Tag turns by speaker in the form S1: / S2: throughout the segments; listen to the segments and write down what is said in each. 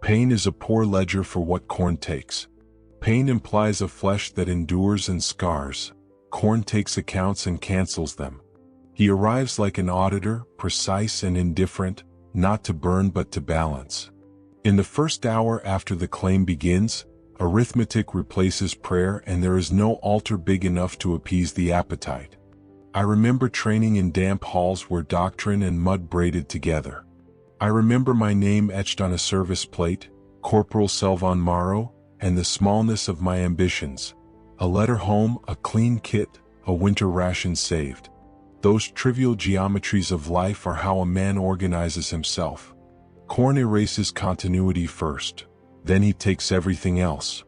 S1: Pain is a poor ledger for what Khorne takes. Pain implies a flesh that endures and scars. Khorne takes accounts and cancels them. He arrives like an auditor, precise and indifferent, not to burn but to balance. In the first hour after the claim begins, arithmetic replaces prayer and there is no altar big enough to appease the appetite. I remember training in damp halls where doctrine and mud braided together. I remember my name etched on a service plate, Corporal Selvon Morrow, and the smallness of my ambitions. A letter home, a clean kit, a winter ration saved. Those trivial geometries of life are how a man organizes himself. Khorne erases continuity first, then he takes everything else.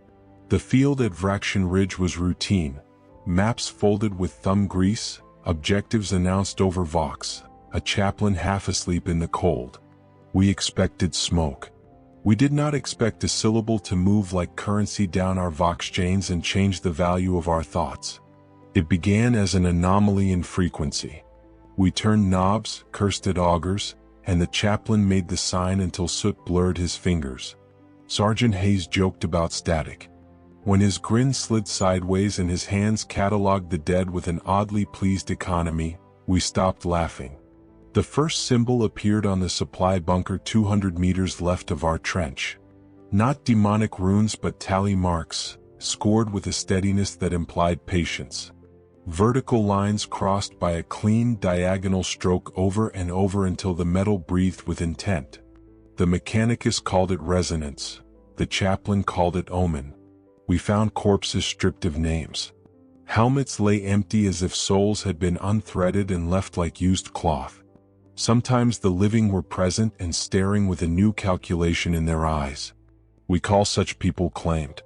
S1: The field at Vrakshan Ridge was routine. Maps folded with thumb grease, objectives announced over Vox, a chaplain half asleep in the cold. We expected smoke. We did not expect a syllable to move like currency down our Vox chains and change the value of our thoughts. It began as an anomaly in frequency. We turned knobs, cursed at augurs, and the chaplain made the sign until soot blurred his fingers. Sergeant Hayes joked about static. When his grin slid sideways and his hands catalogued the dead with an oddly pleased economy, we stopped laughing. The first symbol appeared on the supply bunker 200 meters left of our trench. Not demonic runes but tally marks, scored with a steadiness that implied patience. Vertical lines crossed by a clean diagonal stroke over and over until the metal breathed with intent. The Mechanicus called it resonance. The chaplain called it omen. We found corpses stripped of names. Helmets lay empty as if souls had been unthreaded and left like used cloth. Sometimes the living were present and staring with a new calculation in their eyes. We call such people claimed.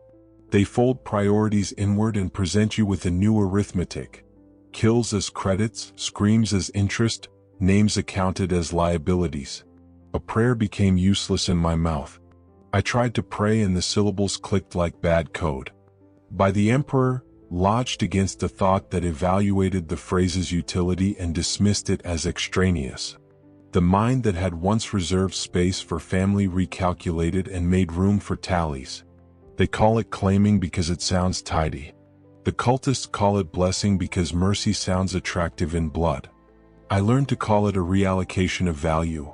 S1: They fold priorities inward and present you with a new arithmetic. Kills as credits, screams as interest, names accounted as liabilities. A prayer became useless in my mouth. I tried to pray and the syllables clicked like bad code. By the Emperor, lodged against a thought that evaluated the phrase's utility and dismissed it as extraneous. The mind that had once reserved space for family recalculated and made room for tallies. They call it claiming because it sounds tidy. The cultists call it blessing because mercy sounds attractive in blood. I learned to call it a reallocation of value.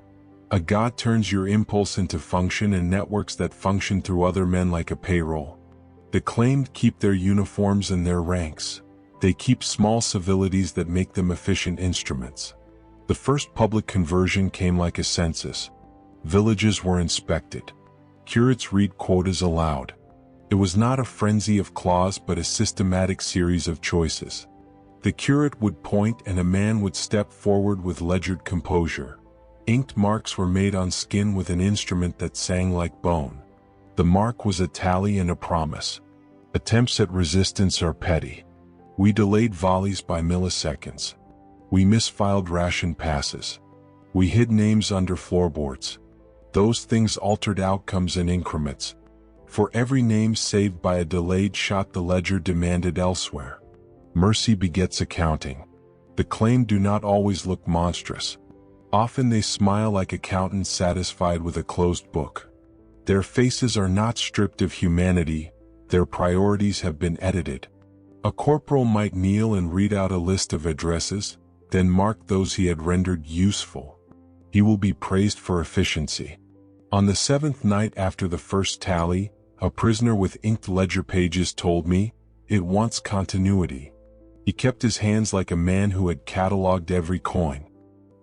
S1: A god turns your impulse into function and networks that function through other men like a payroll. The claimed keep their uniforms and their ranks. They keep small civilities that make them efficient instruments. The first public conversion came like a census. Villages were inspected. Curates read quotas aloud. It was not a frenzy of claws but a systematic series of choices. The curate would point and a man would step forward with ledgered composure. Inked marks were made on skin with an instrument that sang like bone. The mark was a tally and a promise. Attempts at resistance are petty. We delayed volleys by milliseconds. We misfiled ration passes. We hid names under floorboards. Those things altered outcomes in increments. For every name saved by a delayed shot the ledger demanded elsewhere. Mercy begets accounting. The claim do not always look monstrous. Often they smile like accountants satisfied with a closed book. Their faces are not stripped of humanity, their priorities have been edited. A corporal might kneel and read out a list of addresses, then mark those he had rendered useful. He will be praised for efficiency. On the 7th night after the first tally, a prisoner with inked ledger pages told me, "It wants continuity." He kept his hands like a man who had catalogued every coin.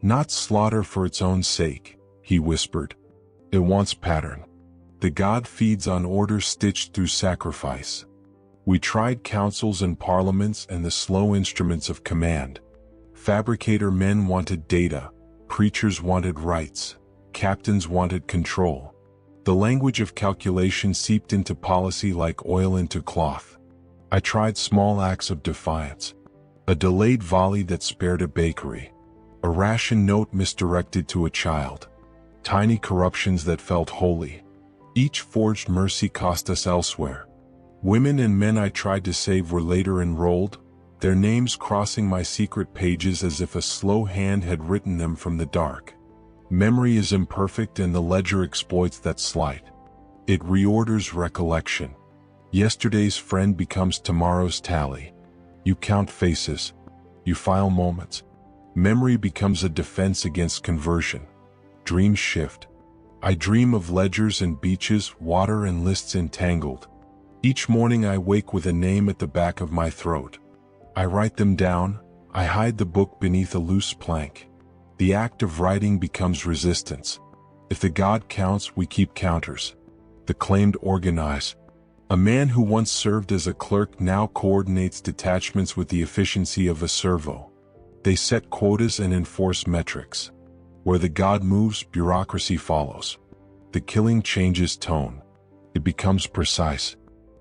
S1: "Not slaughter for its own sake," he whispered. "It wants pattern." The god feeds on orders stitched through sacrifice. We tried councils and parliaments and the slow instruments of command. Fabricator men wanted data, preachers wanted rights, captains wanted control. The language of calculation seeped into policy like oil into cloth. I tried small acts of defiance. A delayed volley that spared a bakery. A ration note misdirected to a child. Tiny corruptions that felt holy. Each forged mercy cost us elsewhere. Women and men I tried to save were later enrolled, their names crossing my secret pages as if a slow hand had written them from the dark. Memory is imperfect and the ledger exploits that slight. It reorders recollection. Yesterday's friend becomes tomorrow's tally. You count faces. You file moments. Memory becomes a defense against conversion. Dreams shift. I dream of ledgers and beaches, water and lists entangled. Each morning I wake with a name at the back of my throat. I write them down. I hide the book beneath a loose plank. The act of writing becomes resistance. If the god counts, we keep counters. The claimed organize. A man who once served as a clerk now coordinates detachments with the efficiency of a servo. They set quotas and enforce metrics. Where the god moves, bureaucracy follows. The killing changes tone. It becomes precise.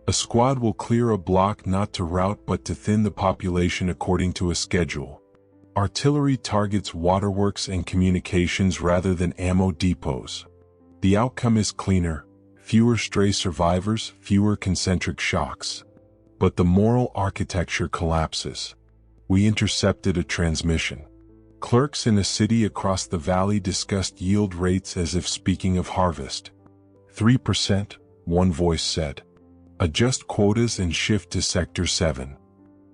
S1: A squad will clear a block not to rout but to thin the population according to a schedule. Artillery targets waterworks and communications rather than ammo depots. The outcome is cleaner, fewer stray survivors, fewer concentric shocks. But the moral architecture collapses. We intercepted a transmission. Clerks in a city across the valley discussed yield rates as if speaking of harvest. 3%, one voice said. Adjust quotas and shift to Sector 7.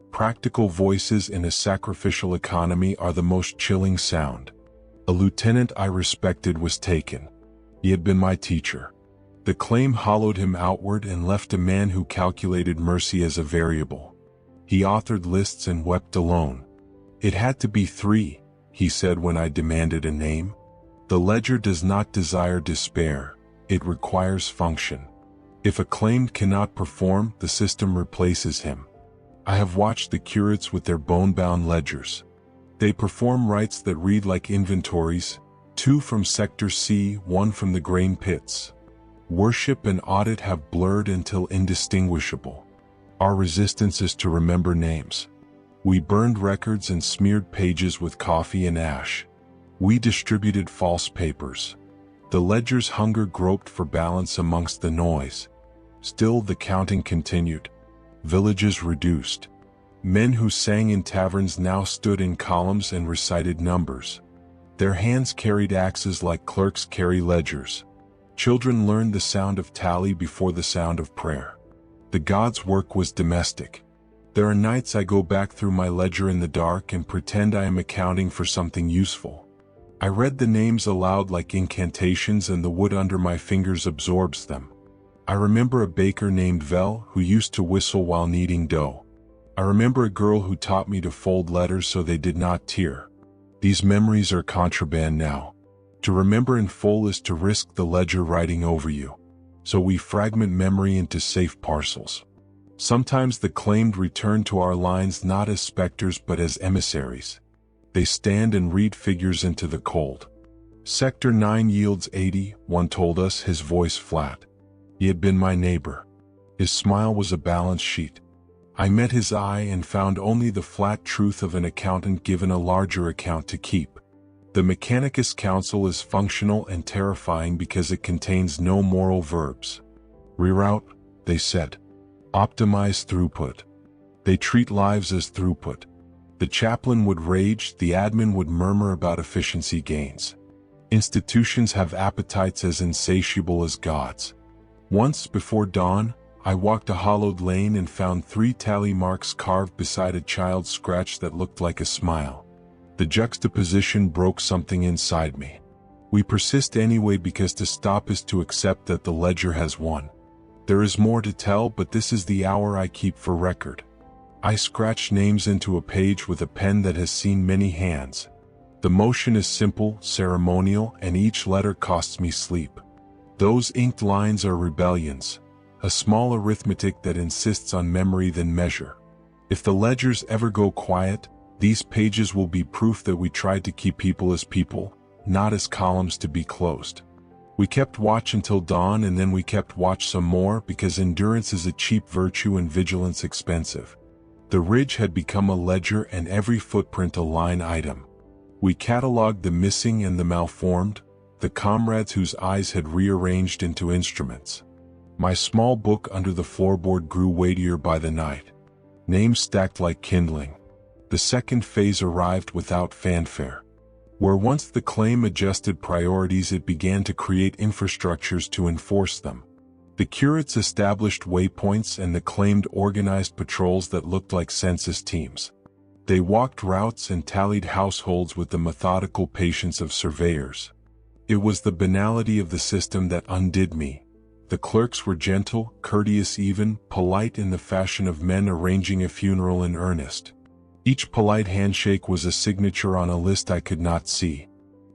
S1: Practical voices in a sacrificial economy are the most chilling sound. A lieutenant I respected was taken. He had been my teacher. The claim hollowed him outward and left a man who calculated mercy as a variable. He authored lists and wept alone. It had to be 3, he said when I demanded a name. The ledger does not desire despair, it requires function. If a claimed cannot perform, the system replaces him. I have watched the curates with their bone-bound ledgers. They perform rites that read like inventories, 2 from Sector C, 1 from the grain pits. Worship and audit have blurred until indistinguishable. Our resistance is to remember names. We burned records and smeared pages with coffee and ash. We distributed false papers. The ledger's hunger groped for balance amongst the noise. Still the counting continued. Villages reduced. Men who sang in taverns now stood in columns and recited numbers. Their hands carried axes like clerks carry ledgers. Children learned the sound of tally before the sound of prayer. The god's work was domestic. There are nights I go back through my ledger in the dark and pretend I am accounting for something useful. I read the names aloud like incantations and the wood under my fingers absorbs them. I remember a baker named Vel who used to whistle while kneading dough. I remember a girl who taught me to fold letters so they did not tear. These memories are contraband now. To remember in full is to risk the ledger writing over you. So we fragment memory into safe parcels. Sometimes the claimed return to our lines not as specters but as emissaries. They stand and read figures into the cold. Sector 9 yields 80, one told us, his voice flat. He had been my neighbor. His smile was a balance sheet. I met his eye and found only the flat truth of an accountant given a larger account to keep. The Mechanicus Council is functional and terrifying because it contains no moral verbs. Reroute, they said. Optimize throughput. They treat lives as throughput. The chaplain would rage, the admin would murmur about efficiency gains. Institutions have appetites as insatiable as gods. Once, before dawn, I walked a hollowed lane and found 3 tally marks carved beside a child's scratch that looked like a smile. The juxtaposition broke something inside me. We persist anyway because to stop is to accept that the ledger has won. There is more to tell, but this is the hour I keep for record. I scratch names into a page with a pen that has seen many hands. The motion is simple, ceremonial, and each letter costs me sleep. Those inked lines are rebellions, a small arithmetic that insists on memory than measure. If the ledgers ever go quiet, these pages will be proof that we tried to keep people as people, not as columns to be closed. We kept watch until dawn and then we kept watch some more because endurance is a cheap virtue and vigilance expensive. The ridge had become a ledger and every footprint a line item. We cataloged the missing and the malformed, the comrades whose eyes had rearranged into instruments. My small book under the floorboard grew weightier by the night. Names stacked like kindling. The second phase arrived without fanfare. Where once the claim adjusted priorities, it began to create infrastructures to enforce them. The curates established waypoints and the claimed organized patrols that looked like census teams. They walked routes and tallied households with the methodical patience of surveyors. It was the banality of the system that undid me. The clerks were gentle, courteous even, polite in the fashion of men arranging a funeral in earnest. Each polite handshake was a signature on a list I could not see.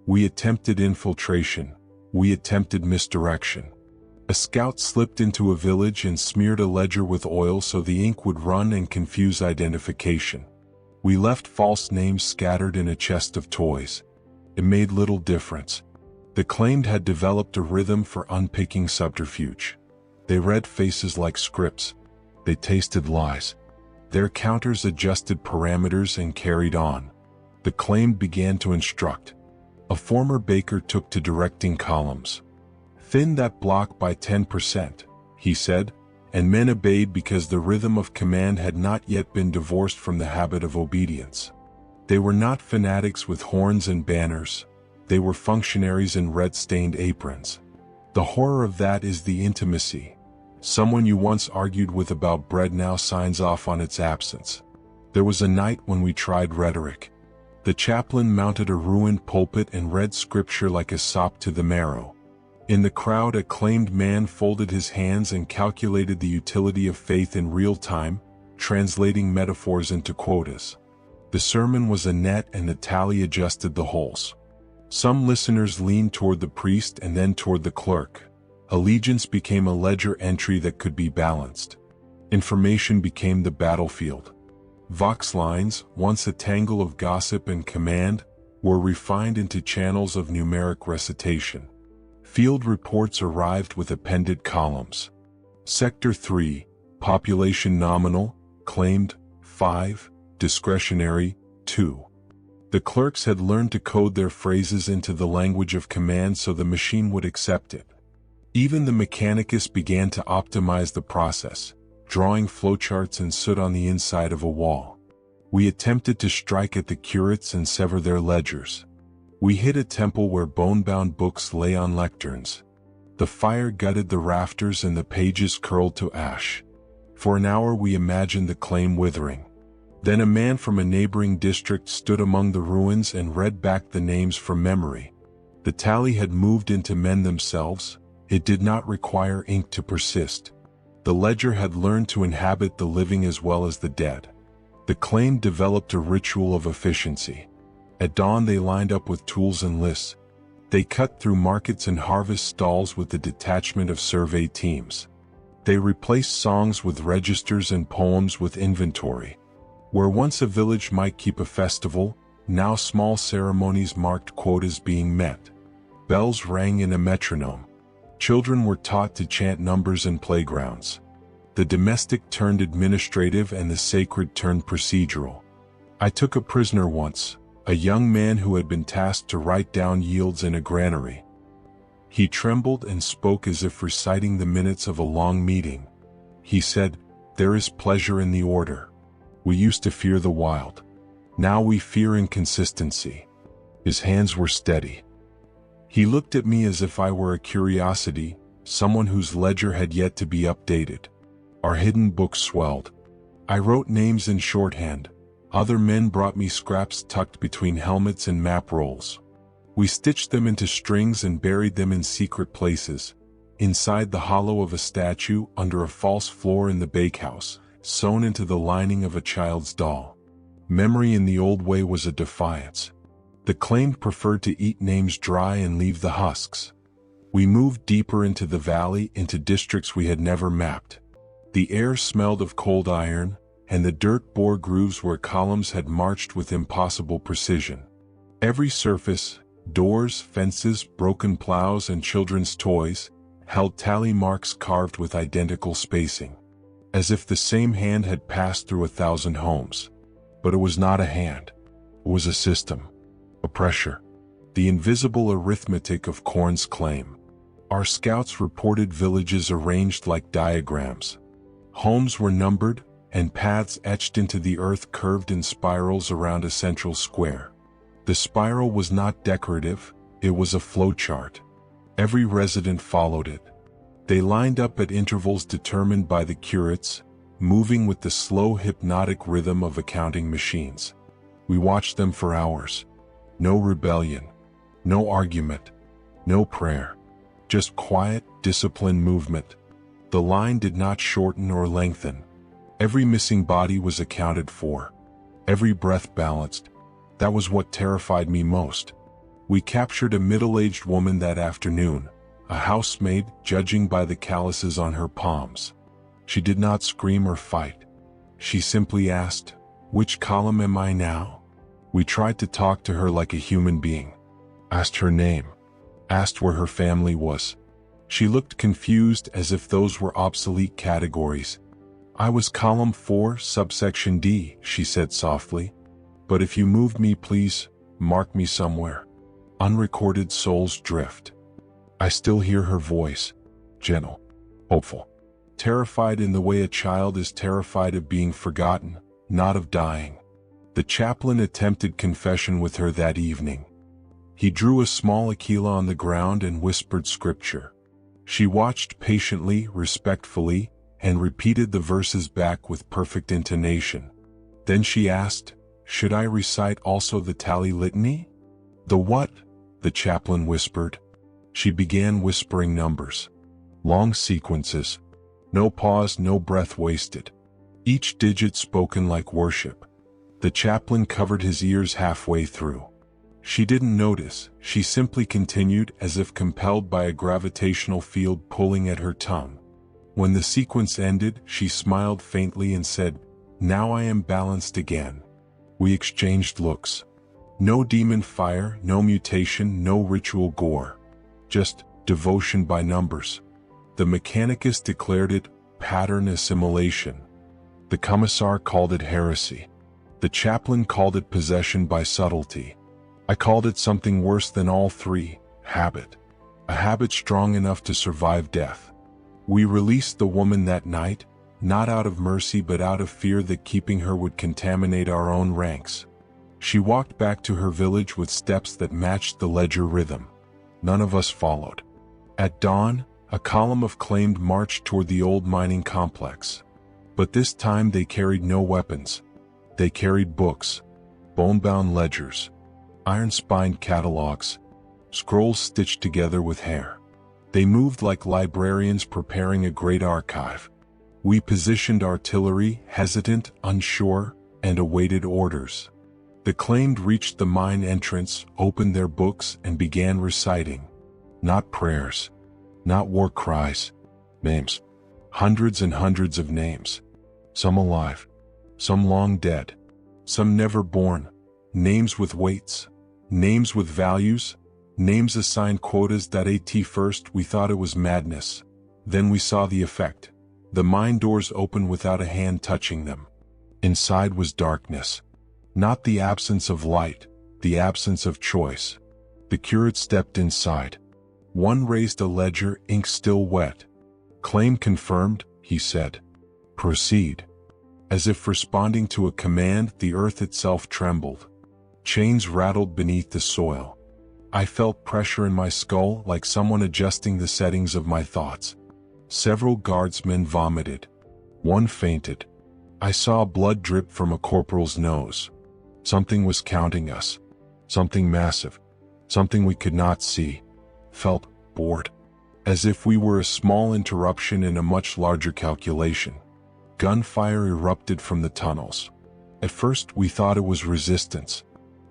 S1: We attempted infiltration. We attempted misdirection. A scout slipped into a village and smeared a ledger with oil so the ink would run and confuse identification. We left false names scattered in a chest of toys. It made little difference. The claimed had developed a rhythm for unpicking subterfuge. They read faces like scripts. They tasted lies. Their counters adjusted parameters and carried on. The claimed began to instruct. A former baker took to directing columns. "Thin that block by 10%, he said, and men obeyed because the rhythm of command had not yet been divorced from the habit of obedience. They were not fanatics with horns and banners. They were functionaries in red-stained aprons. The horror of that is the intimacy. Someone you once argued with about bread now signs off on its absence. There was a night when we tried rhetoric. The chaplain mounted a ruined pulpit and read scripture like a sop to the marrow. In the crowd, a claimed man folded his hands and calculated the utility of faith in real time, translating metaphors into quotas. The sermon was a net and the tally adjusted the holes. Some listeners leaned toward the priest and then toward the clerk. Allegiance became a ledger entry that could be balanced. Information became the battlefield. Vox lines, once a tangle of gossip and command, were refined into channels of numeric recitation. Field reports arrived with appended columns. Sector 3, population nominal, claimed, 5, discretionary, 2. The clerks had learned to code their phrases into the language of command so the machine would accept it. Even the Mechanicus began to optimize the process, drawing flowcharts and soot on the inside of a wall. We attempted to strike at the curates and sever their ledgers. We hit a temple where bone-bound books lay on lecterns. The fire gutted the rafters and the pages curled to ash. For an hour we imagined the claim withering. Then a man from a neighboring district stood among the ruins and read back the names from memory. The tally had moved into men themselves. It did not require ink to persist. The ledger had learned to inhabit the living as well as the dead. The claim developed a ritual of efficiency. At dawn they lined up with tools and lists. They cut through markets and harvest stalls with the detachment of survey teams. They replaced songs with registers and poems with inventory. Where once a village might keep a festival, now small ceremonies marked quotas being met. Bells rang in a metronome. Children were taught to chant numbers in playgrounds. The domestic turned administrative and the sacred turned procedural. I took a prisoner once, a young man who had been tasked to write down yields in a granary. He trembled and spoke as if reciting the minutes of a long meeting. He said, "There is pleasure in the order. We used to fear the wild. Now we fear inconsistency." His hands were steady. He looked at me as if I were a curiosity, someone whose ledger had yet to be updated. Our hidden books swelled. I wrote names in shorthand. Other men brought me scraps tucked between helmets and map rolls. We stitched them into strings and buried them in secret places, inside the hollow of a statue, under a false floor in the bakehouse, sewn into the lining of a child's doll. Memory in the old way was a defiance. The claimed preferred to eat names dry and leave the husks. We moved deeper into the valley, into districts we had never mapped. The air smelled of cold iron, and the dirt bore grooves where columns had marched with impossible precision. Every surface, doors, fences, broken plows, and children's toys, held tally marks carved with identical spacing, as if the same hand had passed through 1,000 homes. But it was not a hand. It was a system, a pressure, the invisible arithmetic of Khorne's claim. Our scouts reported villages arranged like diagrams. Homes were numbered, and paths etched into the earth curved in spirals around a central square. The spiral was not decorative, it was a flowchart. Every resident followed it. They lined up at intervals determined by the curates, moving with the slow hypnotic rhythm of accounting machines. We watched them for hours. No rebellion, no argument, no prayer. Just quiet, disciplined movement. The line did not shorten or lengthen. Every missing body was accounted for. Every breath balanced. That was what terrified me most. We captured a middle-aged woman that afternoon, a housemaid, judging by the calluses on her palms. She did not scream or fight. She simply asked, "Which column am I now?" We tried to talk to her like a human being. Asked her name. Asked where her family was. She looked confused as if those were obsolete categories. "I was column 4, subsection D," she said softly. "But if you moved me, please, mark me somewhere." Unrecorded souls drift. I still hear her voice, gentle, hopeful, terrified in the way a child is terrified of being forgotten, not of dying. The chaplain attempted confession with her that evening. He drew a small aquila on the ground and whispered scripture. She watched patiently, respectfully, and repeated the verses back with perfect intonation. Then she asked, "Should I recite also the tally litany?" "The what?" the chaplain whispered. She began whispering numbers. Long sequences. No pause, no breath wasted. Each digit spoken like worship. The chaplain covered his ears halfway through. She didn't notice, she simply continued as if compelled by a gravitational field pulling at her tongue. When the sequence ended, she smiled faintly and said, "Now I am balanced again." We exchanged looks. No demon fire, no mutation, no ritual gore. Just devotion by numbers. The Mechanicus declared it pattern assimilation. The commissar called it heresy. The chaplain called it possession by subtlety. I called it something worse than all three, habit. A habit strong enough to survive death. We released the woman that night, not out of mercy but out of fear that keeping her would contaminate our own ranks. She walked back to her village with steps that matched the ledger rhythm. None of us followed. At dawn, a column of claimed marched toward the old mining complex. But this time they carried no weapons. They carried books, bone-bound ledgers, iron-spined catalogs, scrolls stitched together with hair. They moved like librarians preparing a great archive. We positioned artillery, hesitant, unsure, and awaited orders. The claimed reached the mine entrance, opened their books, and began reciting. Not prayers, not war cries, names. Hundreds and hundreds of names. Some alive, some long dead, some never born. Names with weights, names with values, names assigned quotas that at first we thought it was madness. Then we saw the effect. The mine doors opened without a hand touching them. Inside was darkness. Not the absence of light, the absence of choice. The curate stepped inside. One raised a ledger, ink still wet. "Claim confirmed," he said. "Proceed." As if responding to a command, the earth itself trembled. Chains rattled beneath the soil. I felt pressure in my skull, like someone adjusting the settings of my thoughts. Several guardsmen vomited. One fainted. I saw blood drip from a corporal's nose. Something was counting us. Something massive. Something we could not see. Felt bored. As if we were a small interruption in a much larger calculation. Gunfire erupted from the tunnels. At first we thought it was resistance.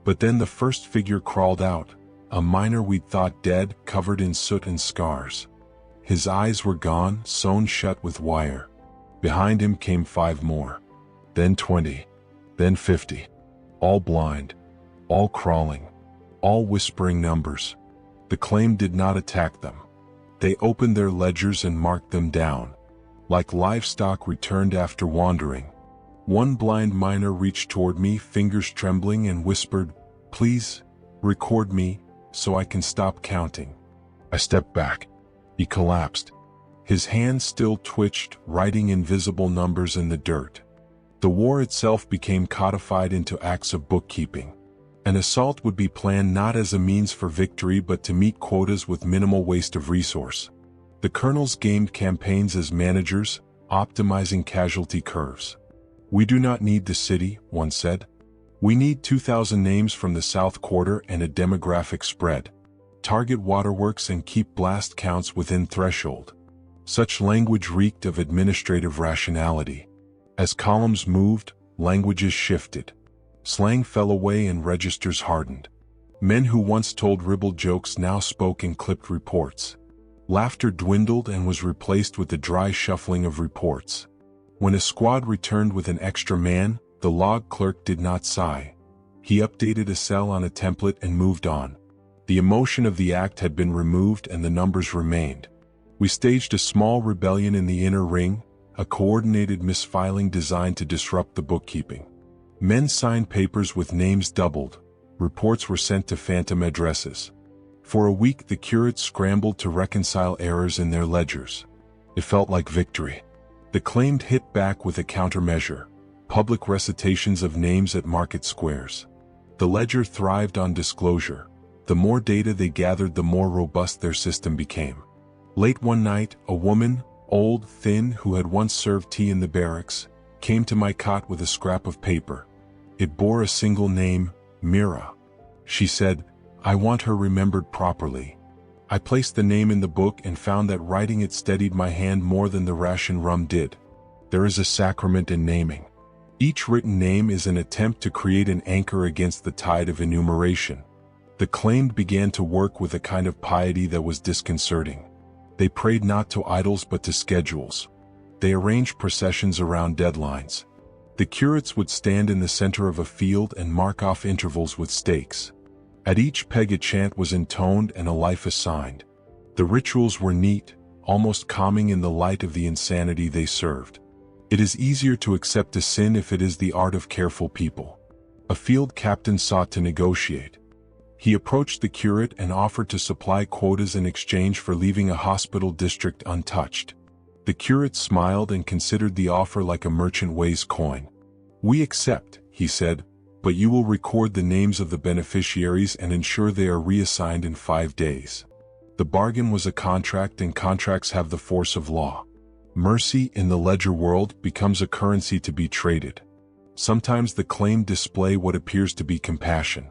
S1: But then the first figure crawled out, a miner we'd thought dead, covered in soot and scars. His eyes were gone, sewn shut with wire. Behind him came 5 more. Then 20. Then 50. All blind. All crawling. All whispering numbers. The claim did not attack them. They opened their ledgers and marked them down. Like livestock returned after wandering. One blind miner reached toward me, fingers trembling, and whispered, "Please, record me, so I can stop counting." I stepped back. He collapsed. His hands still twitched, writing invisible numbers in the dirt. The war itself became codified into acts of bookkeeping. An assault would be planned not as a means for victory but to meet quotas with minimal waste of resource. The colonels gamed campaigns as managers, optimizing casualty curves. "We do not need the city," one said. "We need 2,000 names from the South Quarter and a demographic spread. Target waterworks and keep blast counts within threshold." Such language reeked of administrative rationality. As columns moved, languages shifted. Slang fell away and registers hardened. Men who once told ribald jokes now spoke in clipped reports. Laughter dwindled and was replaced with the dry shuffling of reports. When a squad returned with an extra man, the log clerk did not sigh. He updated a cell on a template and moved on. The emotion of the act had been removed and the numbers remained. We staged a small rebellion in the inner ring, a coordinated misfiling designed to disrupt the bookkeeping. Men signed papers with names doubled. Reports were sent to phantom addresses. For a week the curates scrambled to reconcile errors in their ledgers. It felt like victory. The claimed hit back with a countermeasure: public recitations of names at market squares. The ledger thrived on disclosure. The more data they gathered, the more robust their system became. Late one night, a woman, old, thin, who had once served tea in the barracks, came to my cot with a scrap of paper. It bore a single name: Mira. She said, "I want her remembered properly." I placed the name in the book and found that writing it steadied my hand more than the ration rum did. There is a sacrament in naming. Each written name is an attempt to create an anchor against the tide of enumeration. The claimed began to work with a kind of piety that was disconcerting. They prayed not to idols but to schedules. They arranged processions around deadlines. The curates would stand in the center of a field and mark off intervals with stakes. At each peg a chant was intoned and a life assigned. The rituals were neat, almost calming in the light of the insanity they served. It is easier to accept a sin if it is the art of careful people. A field captain sought to negotiate. He approached the curate and offered to supply quotas in exchange for leaving a hospital district untouched. The curate smiled and considered the offer like a merchant weighs coin. "We accept," he said, "but you will record the names of the beneficiaries and ensure they are reassigned in 5 days." The bargain was a contract, and contracts have the force of law. Mercy in the ledger world becomes a currency to be traded. Sometimes the claimed display what appears to be compassion.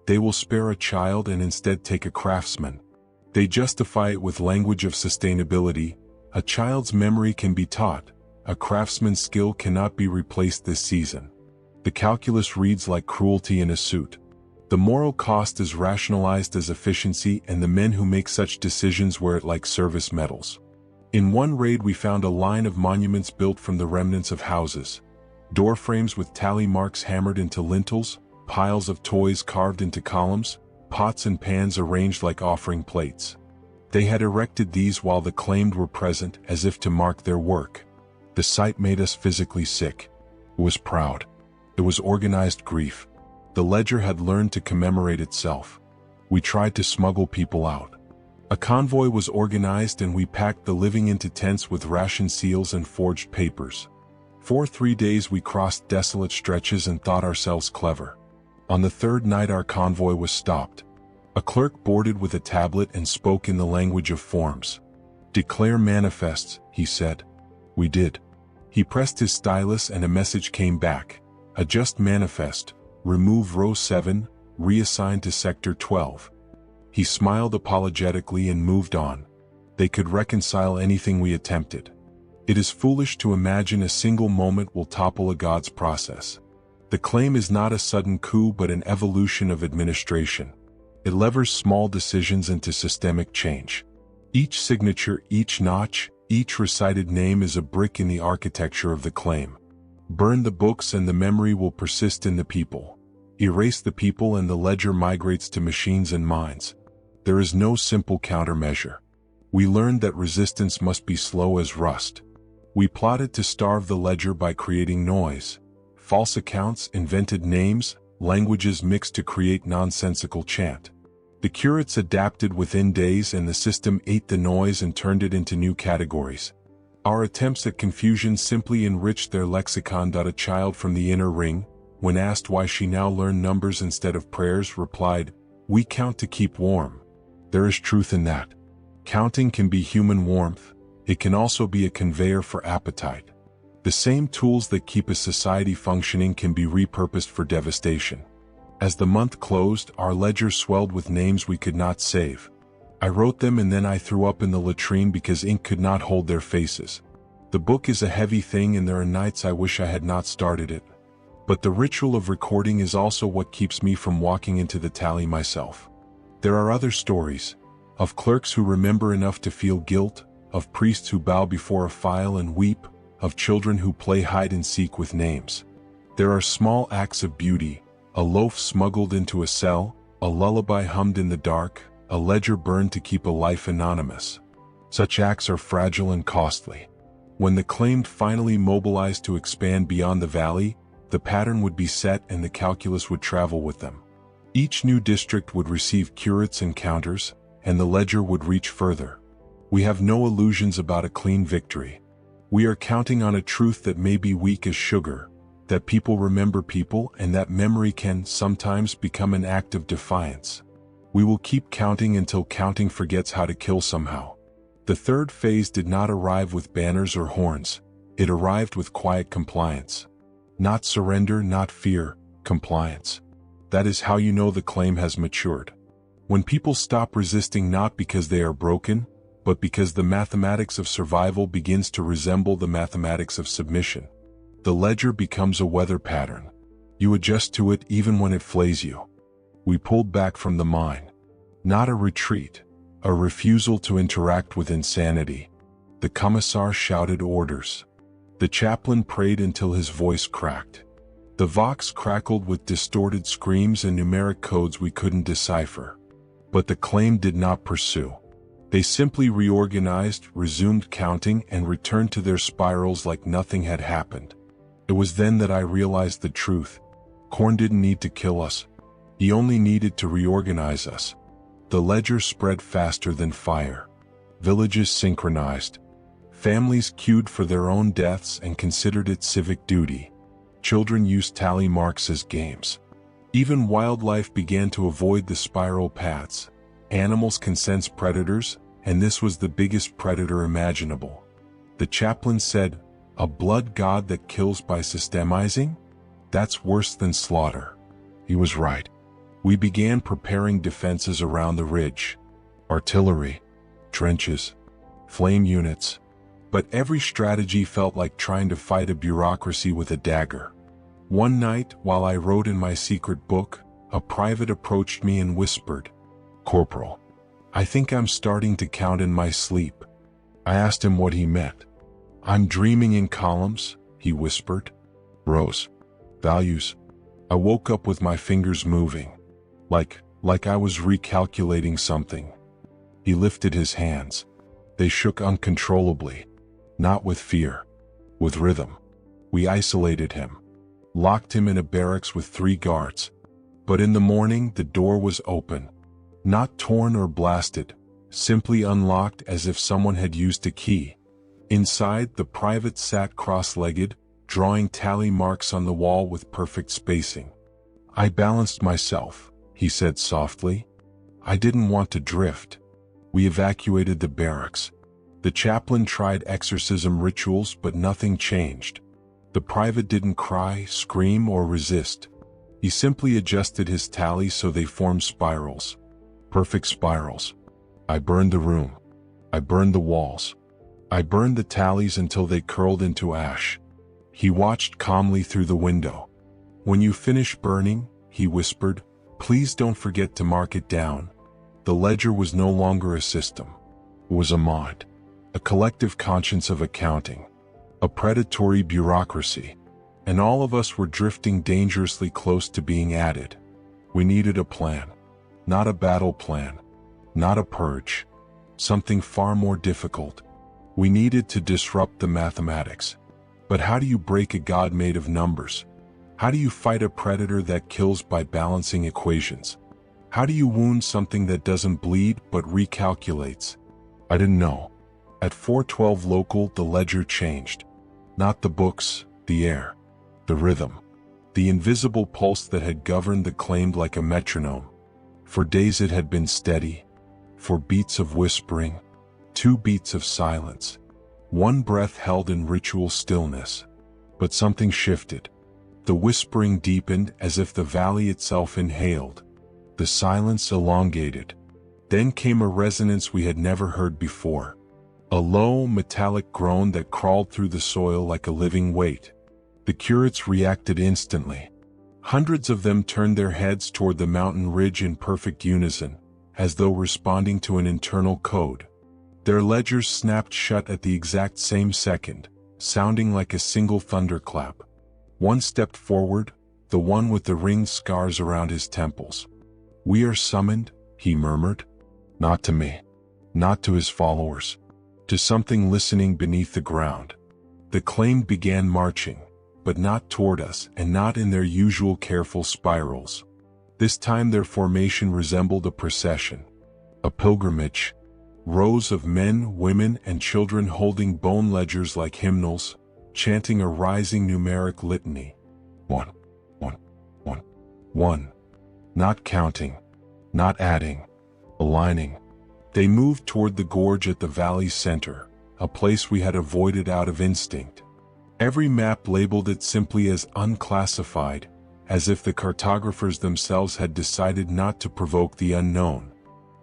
S1: They will spare a child and instead take a craftsman. They justify it with language of sustainability. A child's memory can be taught. A craftsman's skill cannot be replaced this season. The calculus reads like cruelty in a suit. The moral cost is rationalized as efficiency, and the men who make such decisions wear it like service medals. In one raid we found a line of monuments built from the remnants of houses. Door frames with tally marks hammered into lintels, piles of toys carved into columns, pots and pans arranged like offering plates. They had erected these while the claimed were present, as if to mark their work. The sight made us physically sick. It was proud. It was organized grief. The ledger had learned to commemorate itself. We tried to smuggle people out. A convoy was organized and we packed the living into tents with ration seals and forged papers. For 3 days we crossed desolate stretches and thought ourselves clever. On the third night our convoy was stopped. A clerk boarded with a tablet and spoke in the language of forms. "Declare manifests," he said. We did. He pressed his stylus and a message came back. "Adjust manifest. Remove row 7, reassign to sector 12. He smiled apologetically and moved on. They could reconcile anything we attempted. It is foolish to imagine a single moment will topple a god's process. The claim is not a sudden coup but an evolution of administration. It levers small decisions into systemic change. Each signature, each notch, each recited name is a brick in the architecture of the claim. Burn the books and the memory will persist in the people. Erase the people and the ledger migrates to machines and minds. There is no simple countermeasure. We learned that resistance must be slow as rust. We plotted to starve the ledger by creating noise. False accounts, invented names, languages mixed to create nonsensical chant. The curates adapted within days and the system ate the noise and turned it into new categories. Our attempts at confusion simply enriched their lexicon. A child from the inner ring, when asked why she now learned numbers instead of prayers, replied, "We count to keep warm." There is truth in that. Counting can be human warmth, it can also be a conveyor for appetite. The same tools that keep a society functioning can be repurposed for devastation. As the month closed, our ledger swelled with names we could not save. I wrote them and then I threw up in the latrine because ink could not hold their faces. The book is a heavy thing and there are nights I wish I had not started it. But the ritual of recording is also what keeps me from walking into the tally myself. There are other stories, of clerks who remember enough to feel guilt, of priests who bow before a file and weep, of children who play hide and seek with names. There are small acts of beauty, a loaf smuggled into a cell, a lullaby hummed in the dark, a ledger burned to keep a life anonymous. Such acts are fragile and costly. When the claimed finally mobilized to expand beyond the valley, the pattern would be set and the calculus would travel with them. Each new district would receive curates and counters, and the ledger would reach further. We have no illusions about a clean victory. We are counting on a truth that may be weak as sugar, that people remember people and that memory can sometimes become an act of defiance. We will keep counting until counting forgets how to kill somehow. The third phase did not arrive with banners or horns, it arrived with quiet compliance. Not surrender, not fear, compliance. That is how you know the claim has matured. When people stop resisting not because they are broken, but because the mathematics of survival begins to resemble the mathematics of submission. The ledger becomes a weather pattern. You adjust to it even when it flays you. We pulled back from the mine. Not a retreat, a refusal to interact with insanity. The commissar shouted orders. The chaplain prayed until his voice cracked. The vox crackled with distorted screams and numeric codes we couldn't decipher. But the claim did not pursue. They simply reorganized, resumed counting, and returned to their spirals like nothing had happened. It was then that I realized the truth. Khorne didn't need to kill us. He only needed to reorganize us. The ledger spread faster than fire. Villages synchronized. Families queued for their own deaths and considered it civic duty. Children used tally marks as games. Even wildlife began to avoid the spiral paths. Animals can sense predators, and this was the biggest predator imaginable. The chaplain said, "A blood god that kills by systemizing? That's worse than slaughter." He was right. We began preparing defenses around the ridge. Artillery, trenches, flame units. But every strategy felt like trying to fight a bureaucracy with a dagger. One night, while I wrote in my secret book, a private approached me and whispered, "Corporal, I think I'm starting to count in my sleep." I asked him what he meant. "I'm dreaming in columns," he whispered. "Rows. Values." I woke up with my fingers moving. Like I was recalculating something. He lifted his hands. They shook uncontrollably. Not with fear. With rhythm. We isolated him. Locked him in a barracks with 3 guards. But in the morning, the door was open. Not torn or blasted. Simply unlocked as if someone had used a key. Inside, the private sat cross-legged, drawing tally marks on the wall with perfect spacing. "I balanced myself," he said softly. "I didn't want to drift." We evacuated the barracks. The chaplain tried exorcism rituals, but nothing changed. The private didn't cry, scream, or resist. He simply adjusted his tally so they formed spirals. Perfect spirals. I burned the room. I burned the walls. I burned the tallies until they curled into ash. He watched calmly through the window. "When you finish burning," he whispered, "please don't forget to mark it down." The ledger was no longer a system. It was a mod. A collective conscience of accounting. A predatory bureaucracy. And all of us were drifting dangerously close to being added. We needed a plan. Not a battle plan. Not a purge. Something far more difficult. We needed to disrupt the mathematics. But how do you break a god made of numbers? How do you fight a predator that kills by balancing equations? How do you wound something that doesn't bleed but recalculates? I didn't know. At 4:12 local, the ledger changed. Not the books, the air. The rhythm. The invisible pulse that had governed the claim like a metronome. For days it had been steady. For beats of whispering. 2 beats of silence. 1 breath held in ritual stillness. But something shifted. The whispering deepened as if the valley itself inhaled. The silence elongated. Then came a resonance we had never heard before. A low, metallic groan that crawled through the soil like a living weight. The curates reacted instantly. Hundreds of them turned their heads toward the mountain ridge in perfect unison, as though responding to an internal code. Their ledgers snapped shut at the exact same second, sounding like a single thunderclap. One stepped forward, the one with the ringed scars around his temples. "We are summoned," he murmured. Not to me. Not to his followers. To something listening beneath the ground. The claimed began marching, but not toward us and not in their usual careful spirals. This time their formation resembled a procession. A pilgrimage. Rows of men, women, and children holding bone ledgers like hymnals, chanting a rising numeric litany. 1, 1, 1, 1. Not counting. Not adding. Aligning. They moved toward the gorge at the valley's center, a place we had avoided out of instinct. Every map labeled it simply as unclassified, as if the cartographers themselves had decided not to provoke the unknown.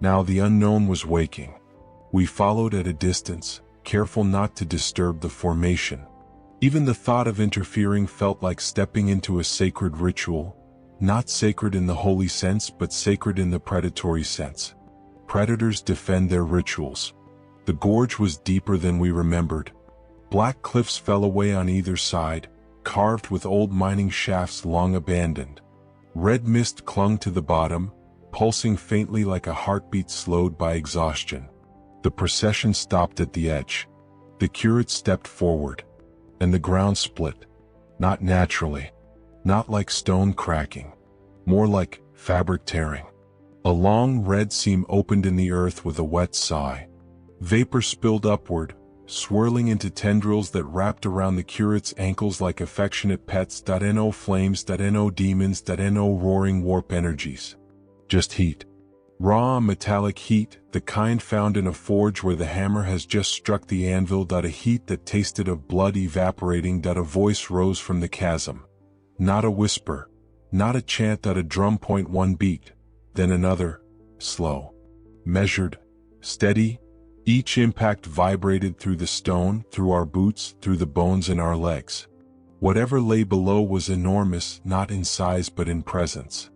S1: Now the unknown was waking. We followed at a distance, careful not to disturb the formation. Even the thought of interfering felt like stepping into a sacred ritual, not sacred in the holy sense but sacred in the predatory sense. Predators defend their rituals. The gorge was deeper than we remembered. Black cliffs fell away on either side, carved with old mining shafts long abandoned. Red mist clung to the bottom, pulsing faintly like a heartbeat slowed by exhaustion. The procession stopped at the edge. The curate stepped forward, and the ground split. Not naturally. Not like stone cracking. More like fabric tearing. A long red seam opened in the earth with a wet sigh. Vapor spilled upward, swirling into tendrils that wrapped around the curate's ankles like affectionate pets. No flames. No demons. No roaring warp energies. Just heat. Raw metallic heat, the kind found in a forge where the hammer has just struck the anvil. A heat that tasted of blood evaporating. A voice rose from the chasm. Not a whisper. Not a chant. A drum point. One beat. Then another. Slow. Measured. Steady. Each impact vibrated through the stone, through our boots, through the bones in our legs. Whatever lay below was enormous, not in size but in presence.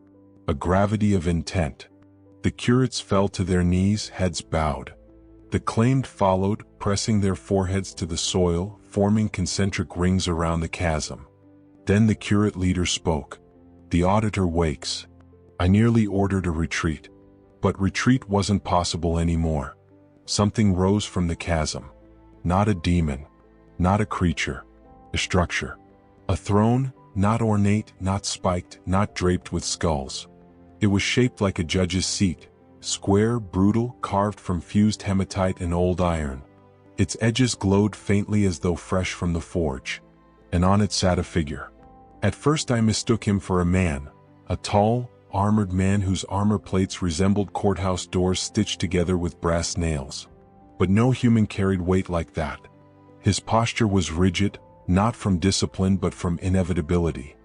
S1: A gravity of intent. The curates fell to their knees, heads bowed. The claimed followed, pressing their foreheads to the soil, forming concentric rings around the chasm. Then the curate leader spoke. The auditor wakes. I nearly ordered a retreat. But retreat wasn't possible anymore. Something rose from the chasm. Not a demon. Not a creature. A structure. A throne, not ornate, not spiked, not draped with skulls. It was shaped like a judge's seat, square, brutal, carved from fused hematite and old iron. Its edges glowed faintly as though fresh from the forge. And on it sat a figure. At first I mistook him for a man, a tall, armored man whose armor plates resembled courthouse doors stitched together with brass nails. But no human carried weight like that. His posture was rigid, not from discipline but from inevitability.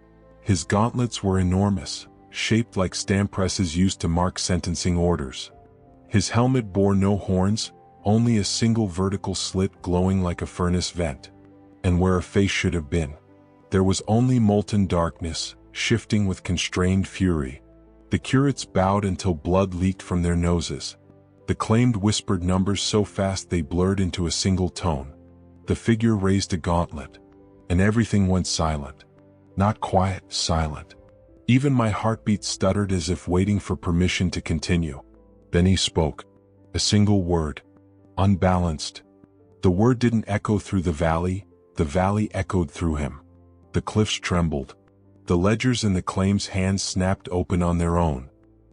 S1: His gauntlets were enormous, shaped like stamp presses used to mark sentencing orders. His helmet bore no horns, only a single vertical slit glowing like a furnace vent. And where a face should have been, there was only molten darkness, shifting with constrained fury. The curates bowed until blood leaked from their noses. The claimed whispered numbers so fast they blurred into a single tone. The figure raised a gauntlet, and everything went silent. Not quiet, silent. Even my heartbeat stuttered as if waiting for permission to continue. Then he spoke. A single word. Unbalanced. The word didn't echo through the valley echoed through him. The cliffs trembled. The ledgers in the claim's hands snapped open on their own.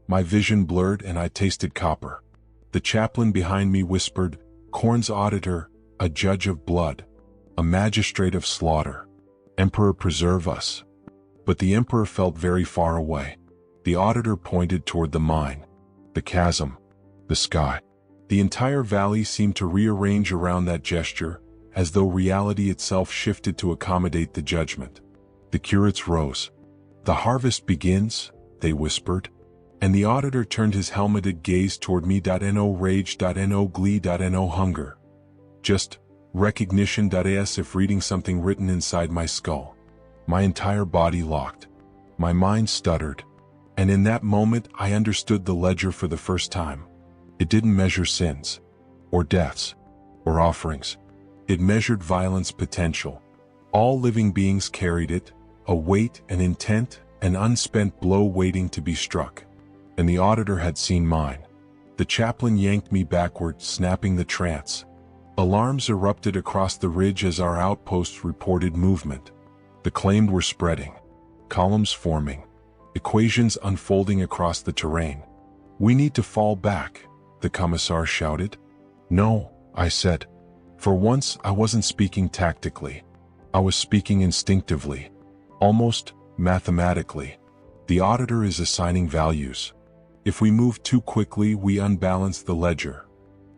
S1: My vision blurred and I tasted copper. The chaplain behind me whispered, Khorne's auditor, a judge of blood, a magistrate of slaughter. Emperor preserve us. But the emperor felt very far away. The auditor pointed toward the mine, the chasm, the sky. The entire valley seemed to rearrange around that gesture, as though reality itself shifted to accommodate the judgment. The curates rose. "The harvest begins," they whispered. And the auditor turned his helmeted gaze toward me. No rage, no glee, no hunger. Just recognition. As if reading something written inside my skull. My entire body locked. My mind stuttered. And in that moment I understood the ledger for the first time. It didn't measure sins, or deaths, or offerings. It measured violence potential. All living beings carried it, a weight, an intent, an unspent blow waiting to be struck. And the auditor had seen mine. The chaplain yanked me backward, snapping the trance. Alarms erupted across the ridge as our outposts reported movement. The claimed were spreading. Columns forming. Equations unfolding across the terrain. "We need to fall back," the commissar shouted. "No," I said. For once I wasn't speaking tactically. I was speaking instinctively. Almost mathematically. The auditor is assigning values. If we move too quickly, we unbalance the ledger.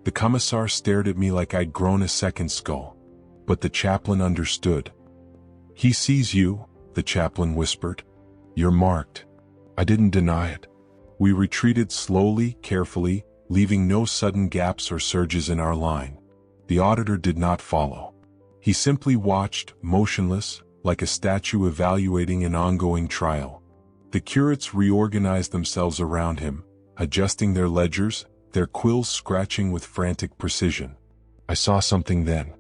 S1: The commissar stared at me like I'd grown a second skull. But the chaplain understood. "He sees you," the chaplain whispered. "You're marked." I didn't deny it. We retreated slowly, carefully, leaving no sudden gaps or surges in our line. The auditor did not follow. He simply watched, motionless, like a statue evaluating an ongoing trial. The curates reorganized themselves around him, adjusting their ledgers, their quills scratching with frantic precision. I saw something then.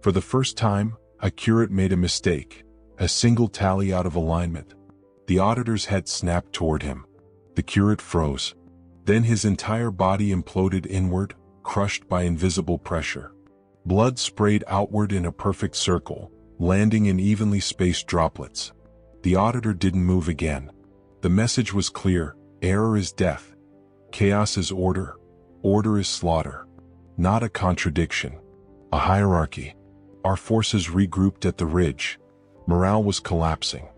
S1: For the first time, a curate made a mistake, a single tally out of alignment. The auditor's head snapped toward him. The curate froze. Then his entire body imploded inward, crushed by invisible pressure. Blood sprayed outward in a perfect circle, landing in evenly spaced droplets. The auditor didn't move again. The message was clear: error is death. Chaos is order. Order is slaughter. Not a contradiction. A hierarchy. Our forces regrouped at the ridge. Morale was collapsing.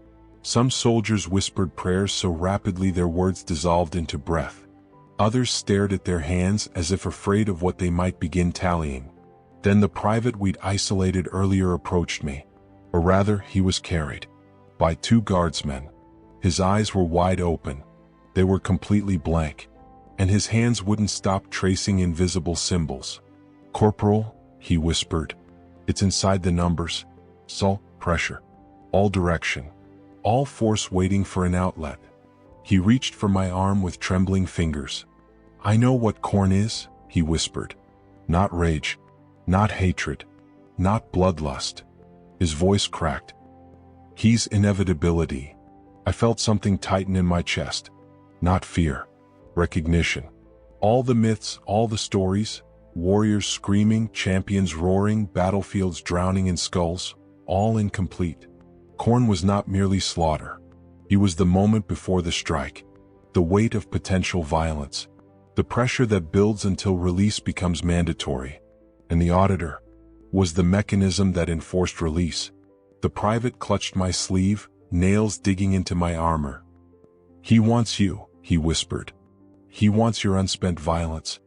S1: Some soldiers whispered prayers so rapidly their words dissolved into breath. Others stared at their hands as if afraid of what they might begin tallying. Then the private we'd isolated earlier approached me. Or rather, he was carried. By two guardsmen. His eyes were wide open. They were completely blank. And his hands wouldn't stop tracing invisible symbols. "Corporal," he whispered. "It's inside the numbers. Salt, pressure. All direction. All force waiting for an outlet." He reached for my arm with trembling fingers. "I know what Khorne is," he whispered. "Not rage. Not hatred. Not bloodlust." His voice cracked. "He's inevitability." I felt something tighten in my chest. Not fear. Recognition. All the myths, all the stories, warriors screaming, champions roaring, battlefields drowning in skulls, all incomplete. Khorne was not merely slaughter. He was the moment before the strike. The weight of potential violence. The pressure that builds until release becomes mandatory. And the auditor was the mechanism that enforced release. The private clutched my sleeve, nails digging into my armor. "He wants you," he whispered. "He wants your unspent violence.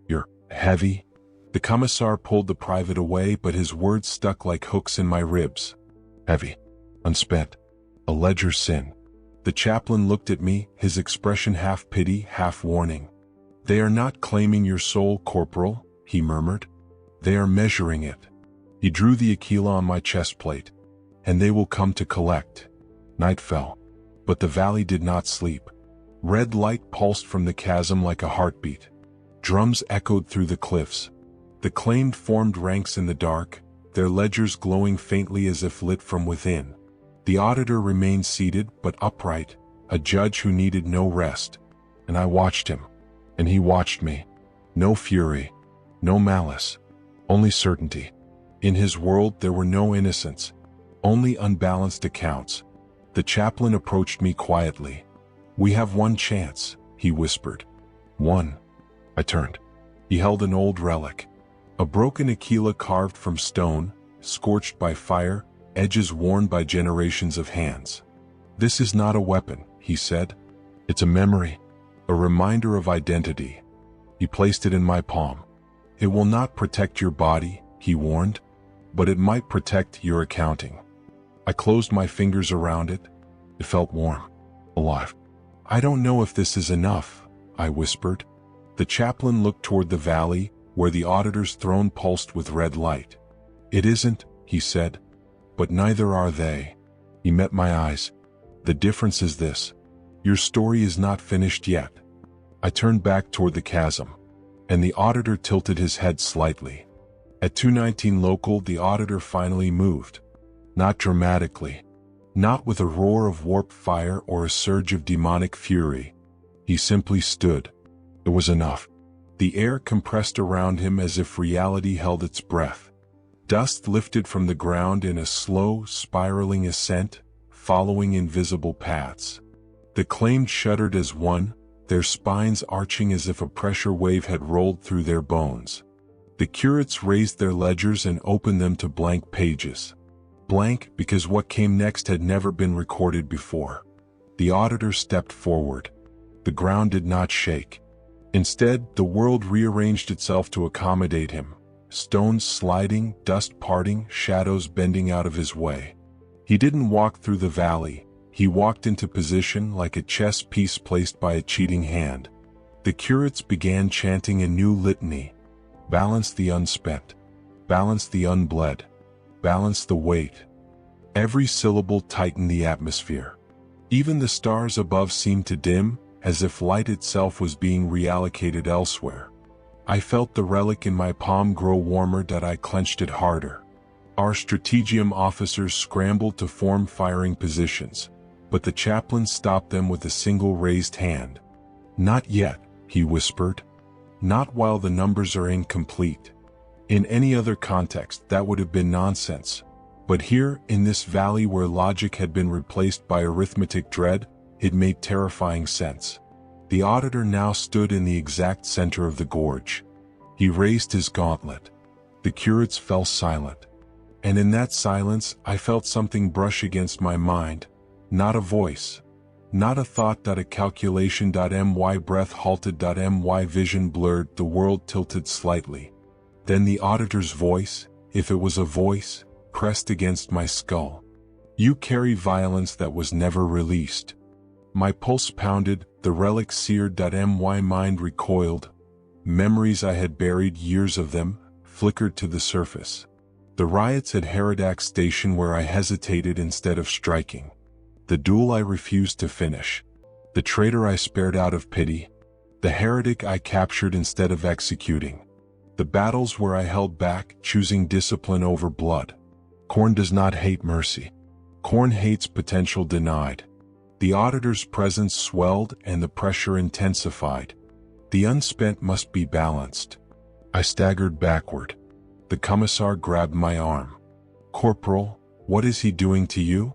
S1: You're heavy." The commissar pulled the private away, but his words stuck like hooks in my ribs. "Heavy. Unspent. A ledger sin." The chaplain looked at me, his expression half pity, half warning. "They are not claiming your soul, Corporal," he murmured. "They are measuring it." He drew the aquila on my chest plate. "And they will come to collect." Night fell. But the valley did not sleep. Red light pulsed from the chasm like a heartbeat. Drums echoed through the cliffs. The claimed formed ranks in the dark, their ledgers glowing faintly as if lit from within. The auditor remained seated but upright, a judge who needed no rest. And I watched him. And he watched me. No fury. No malice. Only certainty. In his world there were no innocents. Only unbalanced accounts. The chaplain approached me quietly. "We have one chance," he whispered. "One." I turned. He held an old relic. A broken aquila carved from stone, scorched by fire, edges worn by generations of hands. "This is not a weapon," he said. "It's a memory, a reminder of identity." He placed it in my palm. It will not protect your body, he warned, but it might protect your accounting. I closed my fingers around it. It felt warm, alive. I don't know if this is enough, I whispered. The chaplain looked toward the valley, where the auditor's throne pulsed with red light. It isn't, he said, but neither are they. He met my eyes. The difference is this. Your story is not finished yet. I turned back toward the chasm, and the auditor tilted his head slightly. At 2:19 local, the auditor finally moved. Not dramatically. Not with a roar of warp fire or a surge of demonic fury. He simply stood. It was enough. The air compressed around him as if reality held its breath. Dust lifted from the ground in a slow, spiraling ascent, following invisible paths. The claimed shuddered as one, their spines arching as if a pressure wave had rolled through their bones. The curates raised their ledgers and opened them to blank pages. Blank because what came next had never been recorded before. The auditor stepped forward. The ground did not shake. Instead, the world rearranged itself to accommodate him. Stones sliding, dust parting, shadows bending out of his way. He didn't walk through the valley. He walked into position like a chess piece placed by a cheating hand. The curates began chanting a new litany. Balance the unspent. Balance the unbled. Balance the weight. Every syllable tightened the atmosphere. Even the stars above seemed to dim, as if light itself was being reallocated elsewhere. I felt the relic in my palm grow warmer that I clenched it harder. Our strategium officers scrambled to form firing positions, but the chaplain stopped them with a single raised hand. Not yet, he whispered. Not while the numbers are incomplete. In any other context, that would have been nonsense. But here, in this valley where logic had been replaced by arithmetic dread, it made terrifying sense. The auditor now stood in the exact center of the gorge. He raised his gauntlet. The curates fell silent. And in that silence, I felt something brush against my mind. Not a voice. Not a thought. A calculation.my breath halted.my vision blurred. The world tilted slightly. Then the auditor's voice, if it was a voice, pressed against my skull. You carry violence that was never released. My pulse pounded, the relic seared.my mind recoiled. Memories I had buried, years of them, flickered to the surface. The riots at Heradak Station where I hesitated instead of striking. The duel I refused to finish. The traitor I spared out of pity. The heretic I captured instead of executing. The battles where I held back, choosing discipline over blood. Khorne does not hate mercy. Khorne hates potential denied. The auditor's presence swelled and the pressure intensified. The unspent must be balanced. I staggered backward. The commissar grabbed my arm. Corporal, what is he doing to you?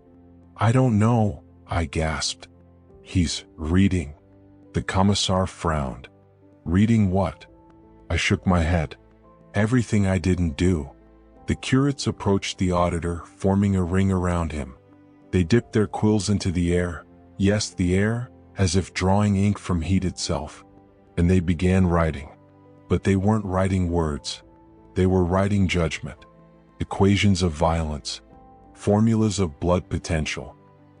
S1: I don't know, I gasped. He's reading. The commissar frowned. Reading what? I shook my head. Everything I didn't do. The curates approached the auditor, forming a ring around him. They dipped their quills into the air, yes, the air, as if drawing ink from heat itself. And they began writing. But they weren't writing words. They were writing judgment. Equations of violence. Formulas of blood potential.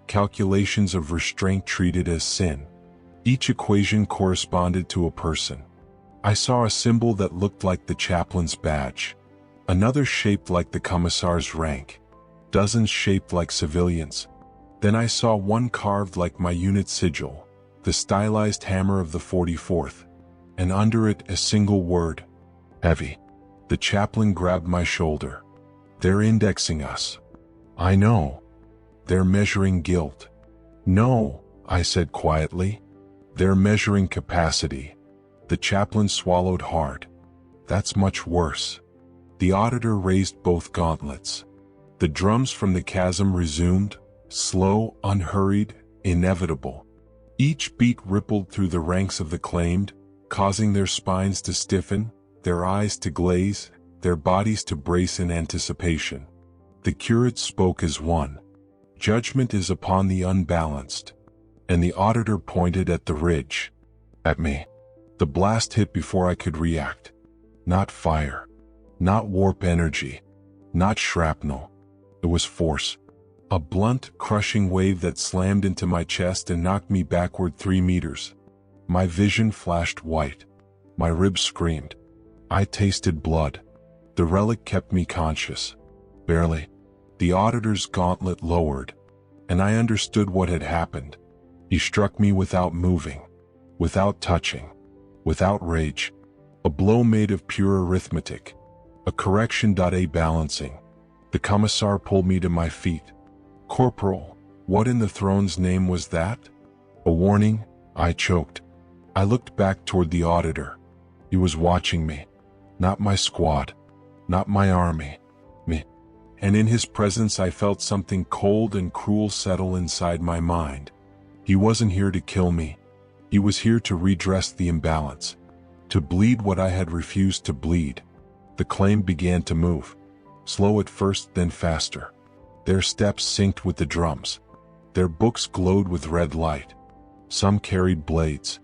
S1: Calculations of restraint treated as sin. Each equation corresponded to a person. I saw a symbol that looked like the chaplain's badge. Another shaped like the commissar's rank. Dozens shaped like civilians. Then I saw one carved like my unit sigil, the stylized hammer of the 44th. And under it a single word. Heavy. The chaplain grabbed my shoulder. They're indexing us. I know. They're measuring guilt. No, I said quietly. They're measuring capacity. The chaplain swallowed hard. That's much worse. The auditor raised both gauntlets. The drums from the chasm resumed, slow, unhurried, inevitable. Each beat rippled through the ranks of the claimed, causing their spines to stiffen, their eyes to glaze, their bodies to brace in anticipation. The curate spoke as one. Judgment is upon the unbalanced. And the auditor pointed at the ridge. At me. The blast hit before I could react. Not fire. Not warp energy. Not shrapnel. It was force. A blunt, crushing wave that slammed into my chest and knocked me backward 3 meters. My vision flashed white. My ribs screamed. I tasted blood. The relic kept me conscious. Barely. The auditor's gauntlet lowered, and I understood what had happened. He struck me without moving, without touching, without rage. A blow made of pure arithmetic. A correction.A balancing. The commissar pulled me to my feet. Corporal, what in the throne's name was that? A warning, I choked. I looked back toward the auditor. He was watching me. Not my squad. Not my army. Me. And in his presence I felt something cold and cruel settle inside my mind. He wasn't here to kill me. He was here to redress the imbalance. To bleed what I had refused to bleed. The claim began to move. Slow at first, then faster. Their steps synced with the drums. Their books glowed with red light. Some carried blades.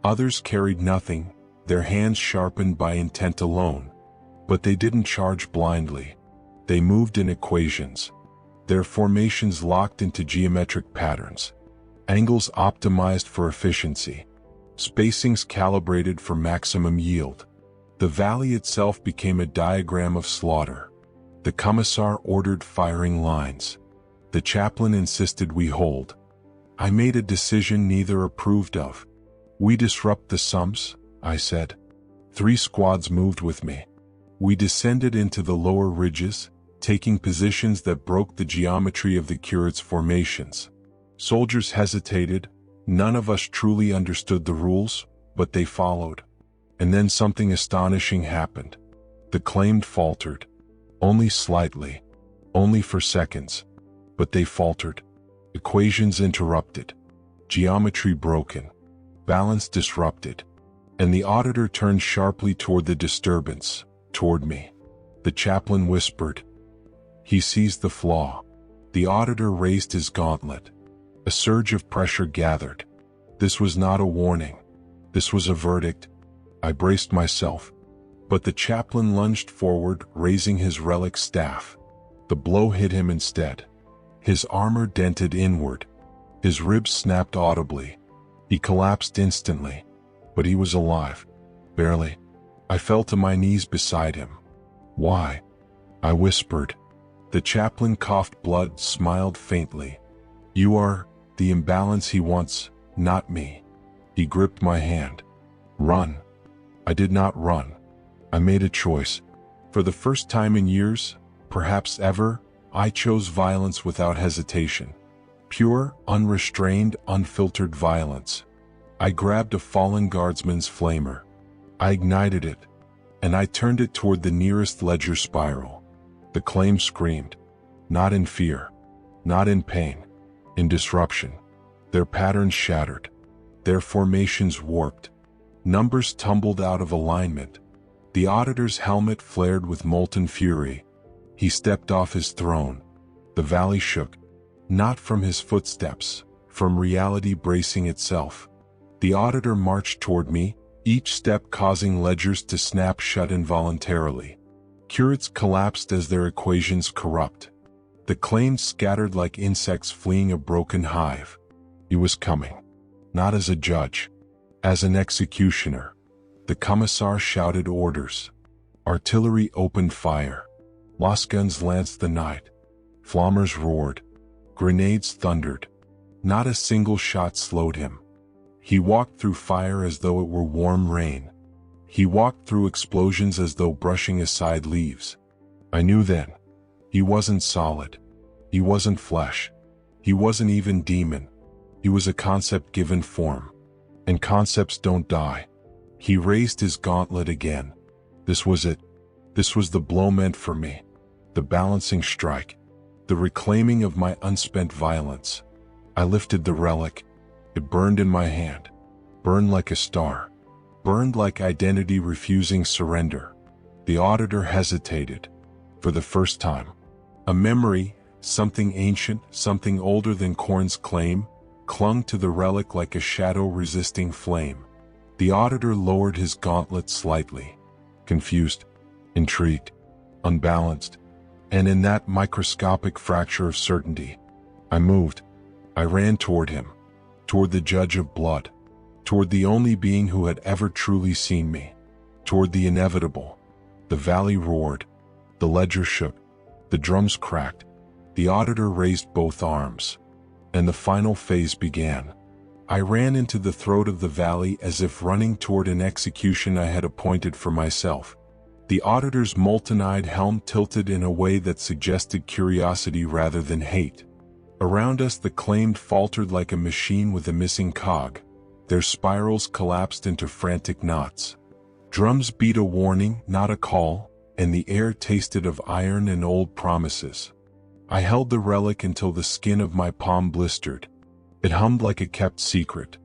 S1: Others carried nothing, their hands sharpened by intent alone. But they didn't charge blindly. They moved in equations. Their formations locked into geometric patterns. Angles optimized for efficiency. Spacings calibrated for maximum yield. The valley itself became a diagram of slaughter. The commissar ordered firing lines. The chaplain insisted we hold. I made a decision neither approved of. We disrupt the sums, I said. 3 squads moved with me. We descended into the lower ridges, taking positions that broke the geometry of the curate's formations. Soldiers hesitated. None of us truly understood the rules, but they followed. And then something astonishing happened. The claimed faltered. Only slightly. Only for seconds. But they faltered. Equations interrupted. Geometry broken. Balance disrupted. And the auditor turned sharply toward the disturbance, toward me. The chaplain whispered. He sees the flaw. The auditor raised his gauntlet. A surge of pressure gathered. This was not a warning. This was a verdict. I braced myself. But the chaplain lunged forward, raising his relic staff. The blow hit him instead. His armor dented inward. His ribs snapped audibly. He collapsed instantly. But he was alive. Barely. I fell to my knees beside him. Why? I whispered. The chaplain coughed blood, smiled faintly. You are the imbalance he wants, not me. He gripped my hand. Run. I did not run. I made a choice. For the first time in years, perhaps ever, I chose violence without hesitation. Pure, unrestrained, unfiltered violence. I grabbed a fallen guardsman's flamer. I ignited it, and I turned it toward the nearest ledger spiral. The claim screamed. Not in fear. Not in pain. In disruption. Their patterns shattered. Their formations warped. Numbers tumbled out of alignment. The auditor's helmet flared with molten fury. He stepped off his throne. The valley shook. Not from his footsteps, from reality bracing itself. The auditor marched toward me, each step causing ledgers to snap shut involuntarily. Curates collapsed as their equations corrupt. The claims scattered like insects fleeing a broken hive. He was coming. Not as a judge. As an executioner. The commissar shouted orders. Artillery opened fire. Lasguns lanced the night. Flammers roared. Grenades thundered. Not a single shot slowed him. He walked through fire as though it were warm rain. He walked through explosions as though brushing aside leaves. I knew then. He wasn't solid. He wasn't flesh. He wasn't even demon. He was a concept given form. And concepts don't die. He raised his gauntlet again. This was it. This was the blow meant for me. The balancing strike. The reclaiming of my unspent violence. I lifted the relic. It burned in my hand. Burned like a star. Burned like identity refusing surrender. The auditor hesitated. For the first time. A memory, something ancient, something older than Khorne's claim, clung to the relic like a shadow resisting flame. The auditor lowered his gauntlet slightly. confused, intrigued, unbalanced, and in that microscopic fracture of certainty, I moved. I ran toward him, toward the judge of blood, toward the only being who had ever truly seen me, toward the inevitable. The valley roared, the ledger shook, the drums cracked, the auditor raised both arms, and the final phase began. I ran into the throat of the valley as if running toward an execution I had appointed for myself. The auditor's molten-eyed helm tilted in a way that suggested curiosity rather than hate. Around us the claimed faltered like a machine with a missing cog. Their spirals collapsed into frantic knots. Drums beat a warning, not a call, and the air tasted of iron and old promises. I held the relic until the skin of my palm blistered. It hummed like a kept secret.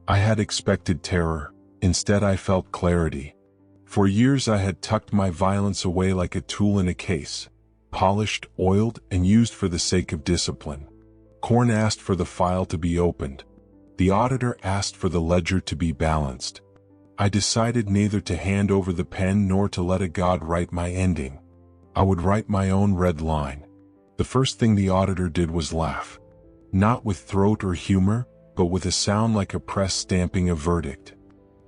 S1: I had expected terror. Instead I felt clarity. For years I had tucked my violence away like a tool in a case, polished, oiled, and used for the sake of discipline. Khorne asked for the file to be opened. The auditor asked for the ledger to be balanced. I decided neither to hand over the pen nor to let a god write my ending. I would write my own red line. The first thing the auditor did was laugh. Not with throat or humor, but with a sound like a press stamping a verdict.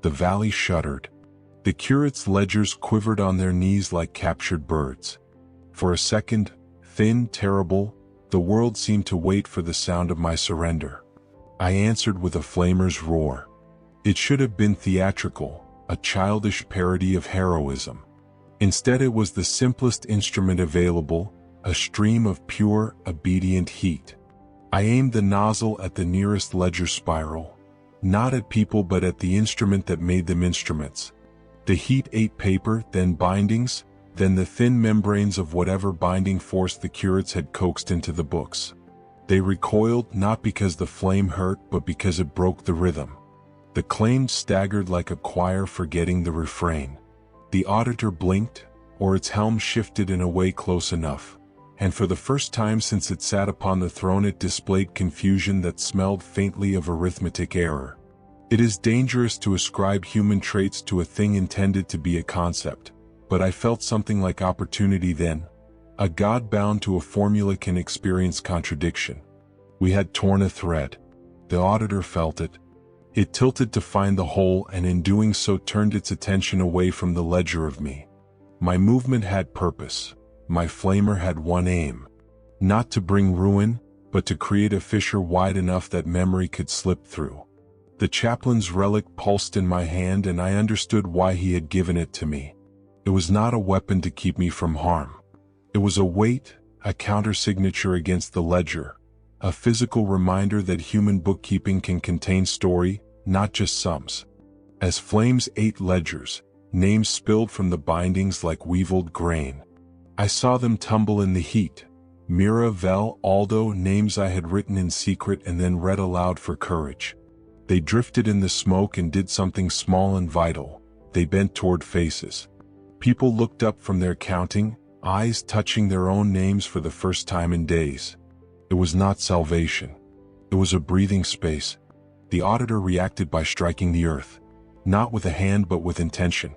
S1: The valley shuddered. The curate's ledgers quivered on their knees like captured birds. For a second, thin, terrible, the world seemed to wait for the sound of my surrender. I answered with a flamer's roar. It should have been theatrical, a childish parody of heroism. Instead it was the simplest instrument available, a stream of pure, obedient heat. I aimed the nozzle at the nearest ledger spiral, not at people but at the instrument that made them instruments. The heat ate paper, then bindings, then the thin membranes of whatever binding force the curates had coaxed into the books. They recoiled not because the flame hurt but because it broke the rhythm. The claimed staggered like a choir forgetting the refrain. The auditor blinked, or its helm shifted in a way close enough, and for the first time since it sat upon the throne it displayed confusion that smelled faintly of arithmetic error. It is dangerous to ascribe human traits to a thing intended to be a concept, but I felt something like opportunity then. A god bound to a formula can experience contradiction. We had torn a thread. The auditor felt it. It tilted to find the hole and in doing so turned its attention away from the ledger of me. My movement had purpose. My flamer had one aim. Not to bring ruin, but to create a fissure wide enough that memory could slip through. The chaplain's relic pulsed in my hand and I understood why he had given it to me. It was not a weapon to keep me from harm. It was a weight, a counter-signature against the ledger, a physical reminder that human bookkeeping can contain story, not just sums. As flames ate ledgers, names spilled from the bindings like weevilled grain. I saw them tumble in the heat. Mira, Vel, Aldo, names I had written in secret and then read aloud for courage. They drifted in the smoke and did something small and vital. They bent toward faces. People looked up from their counting, eyes touching their own names for the first time in days. It was not salvation. It was a breathing space. The auditor reacted by striking the earth. Not with a hand but with intention.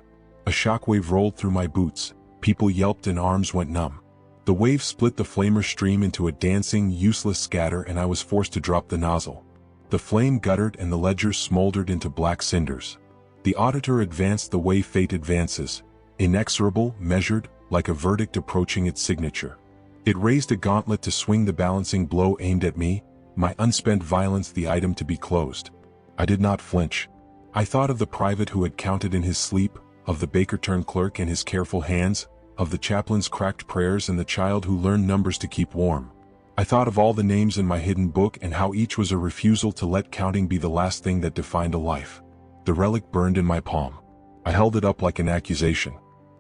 S1: A shockwave rolled through my boots. People yelped and arms went numb. The wave split the flamer stream into a dancing, useless scatter and I was forced to drop the nozzle. The flame guttered and the ledger smoldered into black cinders. The auditor advanced the way fate advances, inexorable, measured, like a verdict approaching its signature. It raised a gauntlet to swing the balancing blow aimed at me, my unspent violence the item to be closed. I did not flinch. I thought of the private who had counted in his sleep, of the baker-turned-clerk and his careful hands, of the chaplain's cracked prayers and the child who learned numbers to keep warm. I thought of all the names in my hidden book and how each was a refusal to let counting be the last thing that defined a life. The relic burned in my palm. I held it up like an accusation.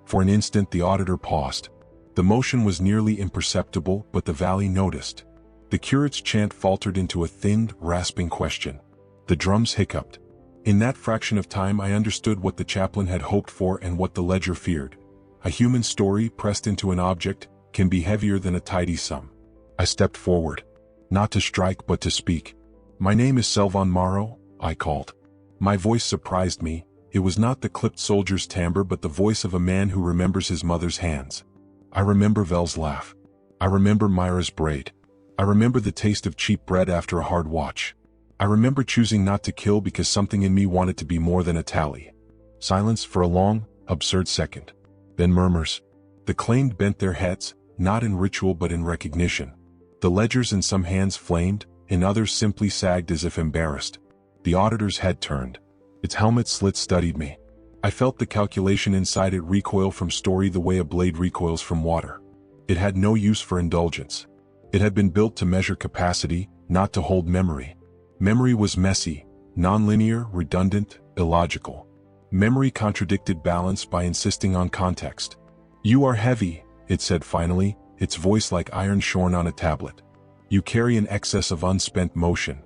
S1: For an instant the auditor paused. The motion was nearly imperceptible, but the valley noticed. The curate's chant faltered into a thinned, rasping question. The drums hiccuped. In that fraction of time I understood what the chaplain had hoped for and what the ledger feared. A human story pressed into an object can be heavier than a tidy sum. I stepped forward. Not to strike but to speak. "My name is Selvan Morrow," I called. My voice surprised me. It was not the clipped soldier's timbre but the voice of a man who remembers his mother's hands. I remember Vel's laugh. I remember Myra's braid. I remember the taste of cheap bread after a hard watch. I remember choosing not to kill because something in me wanted to be more than a tally. Silence for a long, absurd second. Then murmurs. The claimed bent their heads, not in ritual but in recognition. The ledgers in some hands flamed, in others simply sagged as if embarrassed. The auditor's head turned. Its helmet slit studied me. I felt the calculation inside it recoil from story the way a blade recoils from water. It had no use for indulgence. It had been built to measure capacity, not to hold memory. Memory was messy, nonlinear, redundant, illogical. Memory contradicted balance by insisting on context. You are heavy, it said finally, its voice like iron shorn on a tablet. You carry an excess of unspent motion.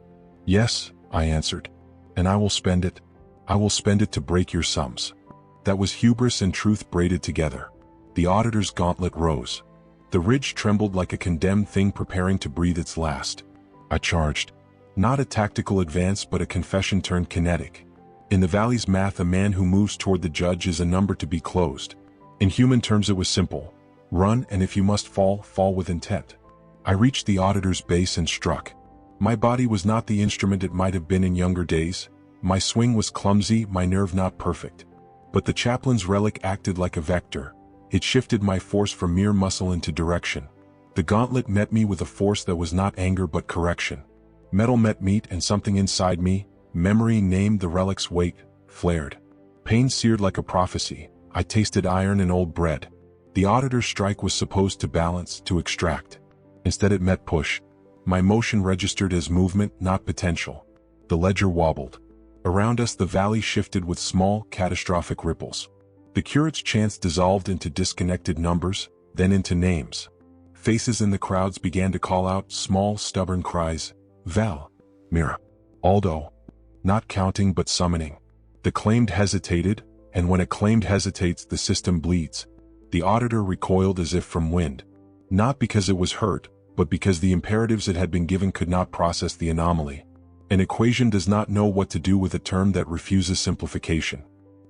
S1: Yes, I answered. And I will spend it. I will spend it to break your sums. That was hubris and truth braided together. The auditor's gauntlet rose. The ridge trembled like a condemned thing preparing to breathe its last. I charged. Not a tactical advance but a confession turned kinetic. In the valley's math, a man who moves toward the judge is a number to be closed. In human terms it was simple. Run, and if you must fall, fall with intent. I reached the auditor's base and struck. My body was not the instrument it might have been in younger days. My swing was clumsy, my nerve not perfect. But the chaplain's relic acted like a vector. It shifted my force from mere muscle into direction. The gauntlet met me with a force that was not anger but correction. Metal met meat, and something inside me, memory named the relic's weight, flared. Pain seared like a prophecy. I tasted iron and old bread. The auditor's strike was supposed to balance, to extract. Instead it met push. My motion registered as movement, not potential. The ledger wobbled. Around us the valley shifted with small, catastrophic ripples. The curate's chants dissolved into disconnected numbers, then into names. Faces in the crowds began to call out small, stubborn cries. Val. Mira. Aldo. Not counting but summoning. The claimed hesitated, and when a claimed hesitates the system bleeds. The auditor recoiled as if from wind. Not because it was hurt, but because the imperatives it had been given could not process the anomaly. An equation does not know what to do with a term that refuses simplification.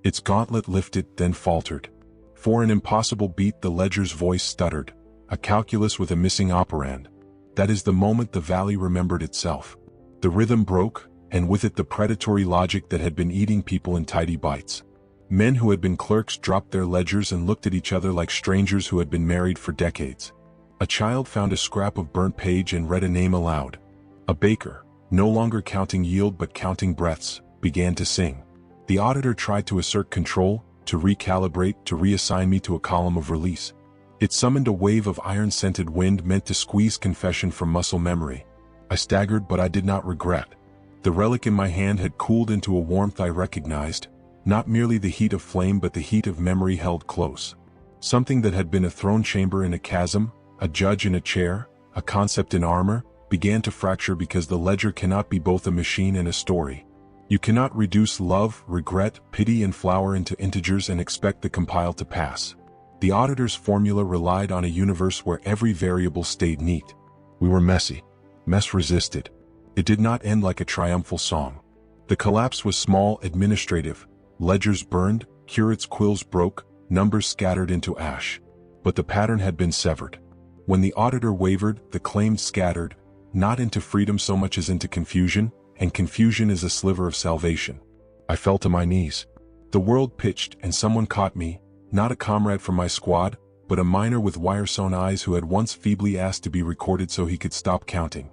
S1: Its gauntlet lifted, then faltered. For an impossible beat the ledger's voice stuttered, a calculus with a missing operand. That is the moment the valley remembered itself. The rhythm broke, and with it the predatory logic that had been eating people in tidy bites. Men who had been clerks dropped their ledgers and looked at each other like strangers who had been married for decades. A child found a scrap of burnt page and read a name aloud. A baker, no longer counting yield but counting breaths, began to sing. The auditor tried to assert control, to recalibrate, to reassign me to a column of release. It summoned a wave of iron-scented wind meant to squeeze confession from muscle memory. I staggered, but I did not regret. The relic in my hand had cooled into a warmth I recognized, not merely the heat of flame but the heat of memory held close. Something that had been a throne chamber in a chasm, a judge in a chair, a concept in armor, began to fracture because the ledger cannot be both a machine and a story. You cannot reduce love, regret, pity and flower into integers and expect the compile to pass. The auditor's formula relied on a universe where every variable stayed neat. We were messy. Mess resisted. It did not end like a triumphal song. The collapse was small, administrative. Ledgers burned, curate's quills broke, numbers scattered into ash. But the pattern had been severed. When the auditor wavered, the claimed scattered, not into freedom so much as into confusion, and confusion is a sliver of salvation. I fell to my knees. The world pitched, and someone caught me, not a comrade from my squad, but a miner with wire-sewn eyes who had once feebly asked to be recorded so he could stop counting.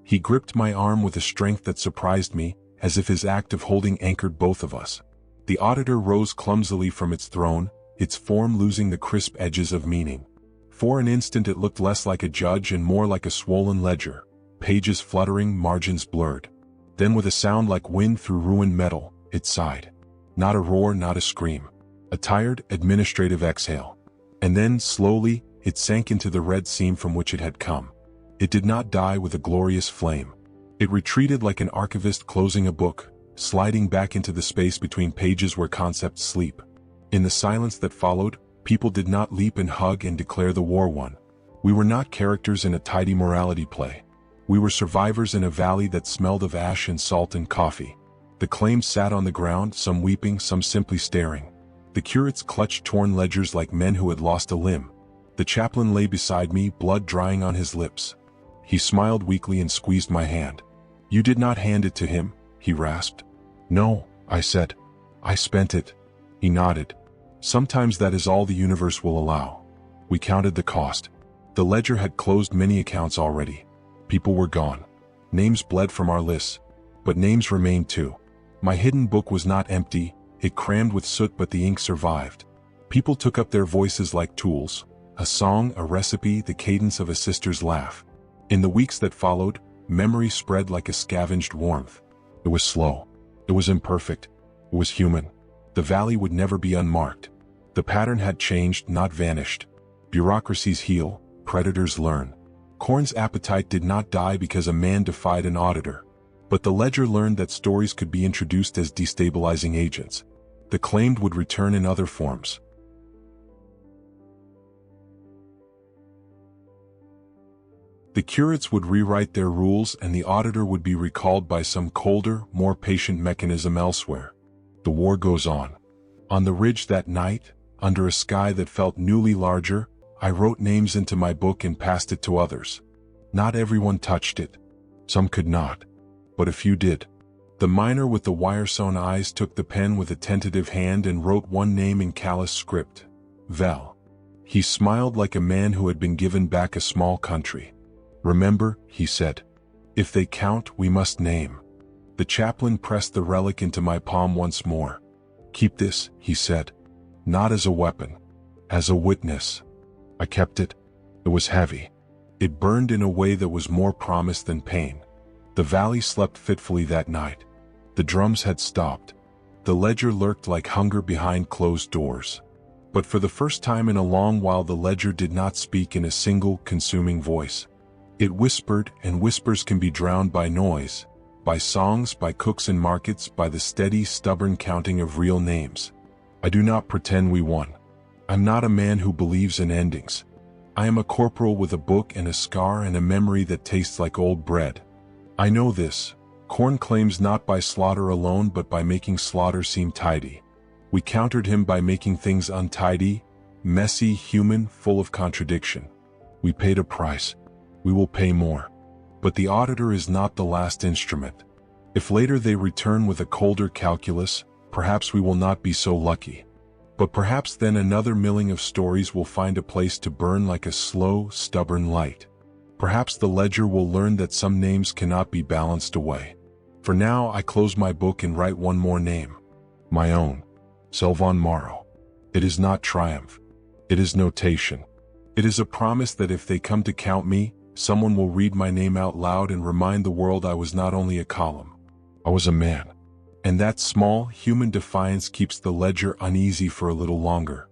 S1: He gripped my arm with a strength that surprised me, as if his act of holding anchored both of us. The auditor rose clumsily from its throne, its form losing the crisp edges of meaning. For an instant it looked less like a judge and more like a swollen ledger, pages fluttering, margins blurred. Then with a sound like wind through ruined metal, it sighed. Not a roar, not a scream. A tired, administrative exhale. And then, slowly, it sank into the red seam from which it had come. It did not die with a glorious flame. It retreated like an archivist closing a book, sliding back into the space between pages where concepts sleep. In the silence that followed, people did not leap and hug and declare the war won. We were not characters in a tidy morality play. We were survivors in a valley that smelled of ash and salt and coffee. The claimed sat on the ground, some weeping, some simply staring. The curates clutched torn ledgers like men who had lost a limb. The chaplain lay beside me, blood drying on his lips. He smiled weakly and squeezed my hand. "You did not hand it to him?" he rasped. "No," I said. "I spent it." He nodded. "Sometimes that is all the universe will allow." We counted the cost. The ledger had closed many accounts already. People were gone. Names bled from our lists. But names remained too. My hidden book was not empty, it crammed with soot, but the ink survived. People took up their voices like tools. A song, a recipe, the cadence of a sister's laugh. In the weeks that followed, memory spread like a scavenged warmth. It was slow. It was imperfect. It was human. The valley would never be unmarked. The pattern had changed, not vanished. Bureaucracies heal, predators learn. Khorne's appetite did not die because a man defied an auditor. But the ledger learned that stories could be introduced as destabilizing agents. The claimed would return in other forms. The curates would rewrite their rules, and the auditor would be recalled by some colder, more patient mechanism elsewhere. The war goes on. On the ridge that night, under a sky that felt newly larger, I wrote names into my book and passed it to others. Not everyone touched it. Some could not. But a few did. The miner with the wire-sewn eyes took the pen with a tentative hand and wrote one name in callous script. Vel. He smiled like a man who had been given back a small country. "Remember," he said. "If they count, we must name." The chaplain pressed the relic into my palm once more. "Keep this," he said. "Not as a weapon. As a witness." I kept it. It was heavy. It burned in a way that was more promise than pain. The valley slept fitfully that night. The drums had stopped. The ledger lurked like hunger behind closed doors. But for the first time in a long while, the ledger did not speak in a single, consuming voice. It whispered, and whispers can be drowned by noise, by songs, by cooks in markets, by the steady, stubborn counting of real names. I do not pretend we won. I'm not a man who believes in endings. I am a corporal with a book and a scar and a memory that tastes like old bread. I know this. Khorne claims not by slaughter alone, but by making slaughter seem tidy. We countered him by making things untidy, messy, human, full of contradiction. We paid a price. We will pay more. But the auditor is not the last instrument. If later they return with a colder calculus, perhaps we will not be so lucky. But perhaps then another milling of stories will find a place to burn like a slow, stubborn light. Perhaps the ledger will learn that some names cannot be balanced away. For now, I close my book and write one more name. My own. Selvon Morrow. It is not triumph. It is notation. It is a promise that if they come to count me, someone will read my name out loud and remind the world I was not only a column. I was a man. And that small, human defiance keeps the ledger uneasy for a little longer.